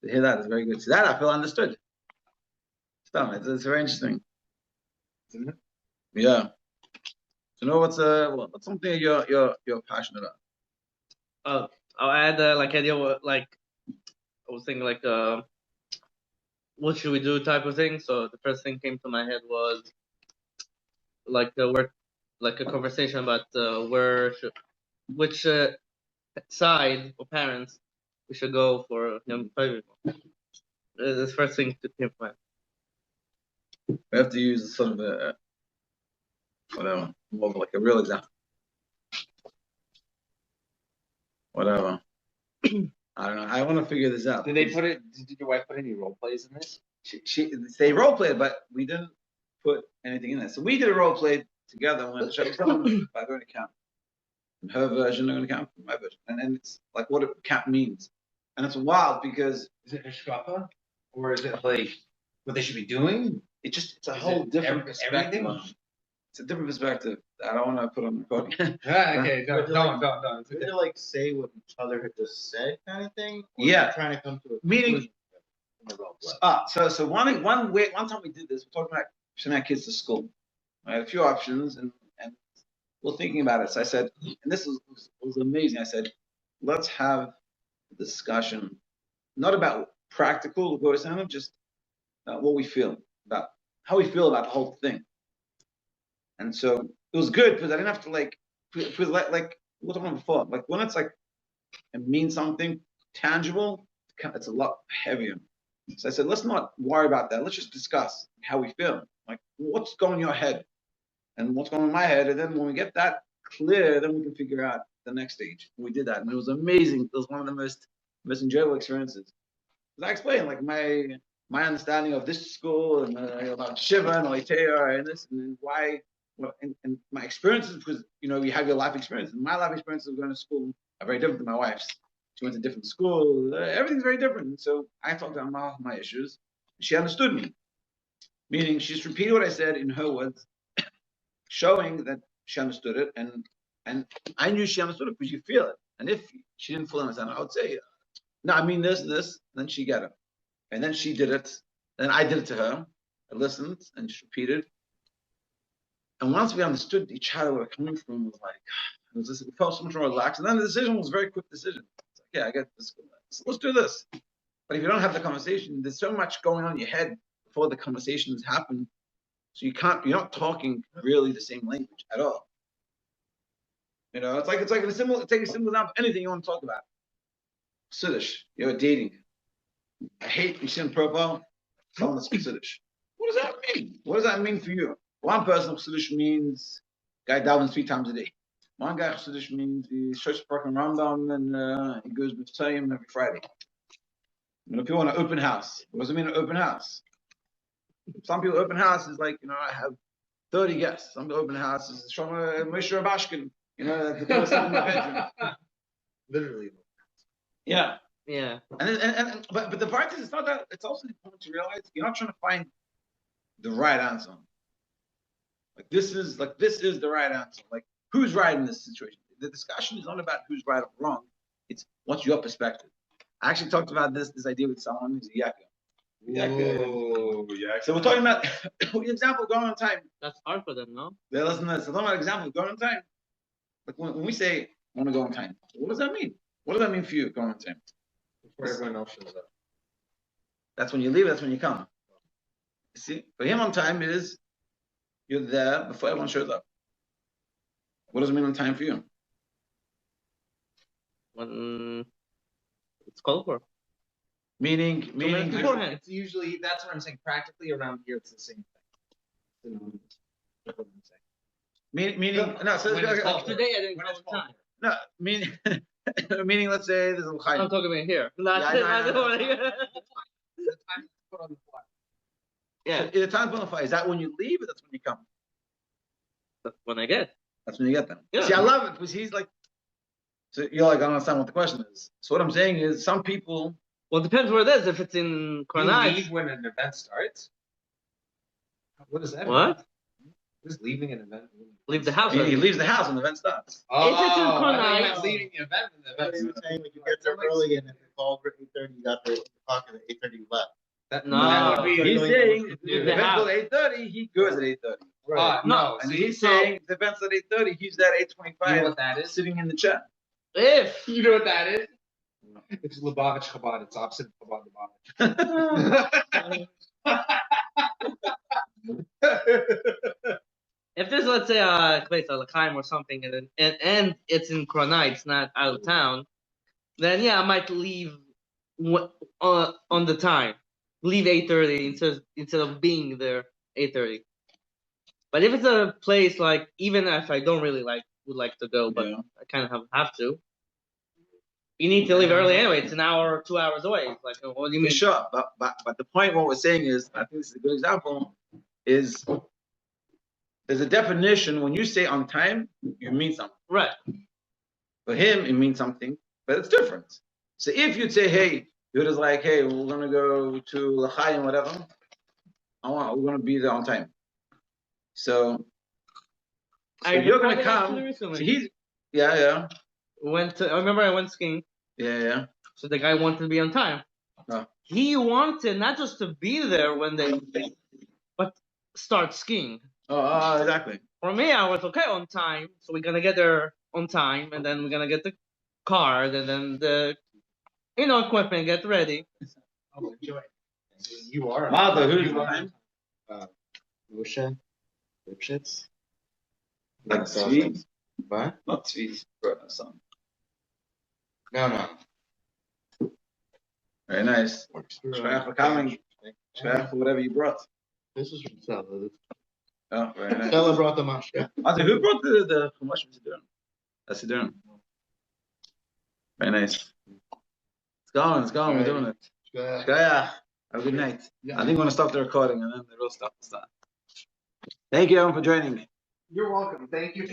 to hear that is very good. So that I feel understood. It's very interesting. Isn't it? Yeah. So what's something you're passionate about? I'll add idea I was thinking what should we do type of thing. So the first thing came to my head was like a conversation about which side or parents we should go for Yom Tov. The first thing to pinpoint. We have to use sort of a whatever, more of like a real example. Whatever. I don't know. I want to figure this out. Did your wife put any role plays in this? They role played, but we didn't put anything in there. So we did a role play together when the show was on by going to camp. From her version, they're going to count from my version. And it's like what count means. And it's wild because Is it hashkafa? Or is it like what they should be doing? it's a whole different perspective. Everything? It's a different perspective. I don't want to put on the recording. Okay, Would you don't. Would you like say what each other had just said, kind of thing? Or Yeah. you're trying to come to a Meaning- conclusion in the role play? So one time we did this, we're talking about sending our kids to school. I had a few options and we're thinking about it. So I said, and this was amazing. I said, let's have a discussion, not about practical, just about what we feel, about how we feel about the whole thing. And so it was good because I didn't have to like we were talking about before, like when it's like it means something tangible, it's a lot heavier. So I said, let's not worry about that. Let's just discuss how we feel. Like what's going in your head and what's going in my head. And then when we get that clear, then we can figure out the next stage. We did that. And it was amazing. It was one of the most enjoyable experiences. Because I explained like my understanding of this school and about Shiva and Aliteia and this and why, and my experiences, because, you have your life experience. And my life experiences of going to school are very different than my wife's. She went to different schools. Everything's very different. And so I talked about my issues. She understood me. Meaning she just repeated what I said in her words, showing that she understood it. And I knew she understood it because you feel it. And if she didn't fully understand it, I would say, no, I mean this and this. Then she got it. And then she did it. Then I did it to her. I listened and just repeated. And once we understood each other where we're coming from, we felt so much more relaxed. And then the decision was a very quick decision. It's like, yeah, I get this. So let's do this. But if you don't have the conversation, there's so much going on in your head before the conversations happen. So you're not talking really the same language at all. It's like take a simple example, anything you want to talk about. Siddish, you're dating. I hate, you see on profile, someone that speaks Siddish. What does that mean? What does that mean for you? One person Siddish means guy davens 3 times a day. One guy Siddish means he shows Park and Rambam and he goes with Tzayim every Friday. People want an open house. What does it mean an open house? Some people open house is like, I have 30 guests. Some open house is Shlomo Moshe Rabashkin, the person in the bedroom. Literally. Yeah. Yeah. But the part is, it's not that. It's also important to realize you're not trying to find the right answer. This is the right answer. Like who's right in this situation? The discussion is not about who's right or wrong. It's what's your perspective. I actually talked about this idea with someone who's a yakka. Yeah. So we're talking about example going on time. That's hard for them, no? Yeah, listen to this. So talking about example going on time. Like when we say I want to go on time, what does that mean? What does that mean for you going on time? Before everyone else shows up. That's when you leave. That's when you come. You see, for him on time is you're there before everyone shows up. What does it mean on time for you? When it's called for. Meaning. Beforehand. It's usually, that's what I'm saying. Practically around here, it's the same thing. That's what I'm saying. Meaning. No. So When it's called Today I didn't When call it's the time. no. Meaning. Let's say there's a I'm l'chaim. talking about here. Not Yeah, I know. The time is put on the fly. Yeah, The time on the fire. Is that when you leave, or that's when you come? that's when I get. That's when you get them. Yeah. See, I love it because he's like. So you're like, I don't understand what the question is. So what I'm saying is, some people. Well, it depends where it is. If it's in You Karnataka. leave when an event starts? What does that mean? What? What is leaving an event? Leave the house. He leaves the house when the event starts. Oh, If it's in I thought you Karnataka- meant leaving the event when the What event are you starts. saying? Like you get there early and if you called for 8:30, you got there talking at 8:30, you left. That, No. that would be. He's saying if Leave the the event house. goes at 8:30, he goes at 8:30. No, And see, he's so- saying if the event's at 8:30, he's there at You know 8:25, what that is? sitting in the chair. If You know what that is? It's Lubavitch Chabad. It's opposite of Chabad Lubavitch. if there's, let's say, a place like L'chaim or something, and it's in Kronai, it's not out of town, then yeah, I might leave on the time. Leave 8:30 instead of being there 8:30. But if it's a place like, even if I don't really would like to go, but I kind of have to. You need to leave early anyway. It's an hour or 2 hours away. It's like, what do you mean? Sure, but the point what we're saying is, I think this is a good example, is there's a definition. When you say on time, you mean something. Right. For him, it means something, but it's different. So if you'd say, hey, you're just like, hey, we're gonna go to L'chaim, whatever. We're gonna be there on time. So you're gonna come. So he's yeah. I remember I went skiing. Yeah. So the guy wanted to be on time. Oh. He wanted not just to be there when but start skiing. Oh, exactly. For me, I was okay on time, so we're gonna get there on time, and then we're gonna get the card, and then the equipment, get ready. Oh, enjoy. You are. Martha, who's behind? Moshe Lipschitz. Like Tzvi? What? Not Tzvi's son. No. Very nice. Shkaya for coming. Shkaya for whatever you brought. This is from Stella. Oh, very nice. Stella brought the mashka. Martha, who brought the chumash from Siddurim? That's Siddurim. Very nice. It's going. We're doing it. Shkaya. Have a good night. I think we're going to stop the recording and then the real stuff will start. Thank you everyone for joining. You're welcome. Thank you.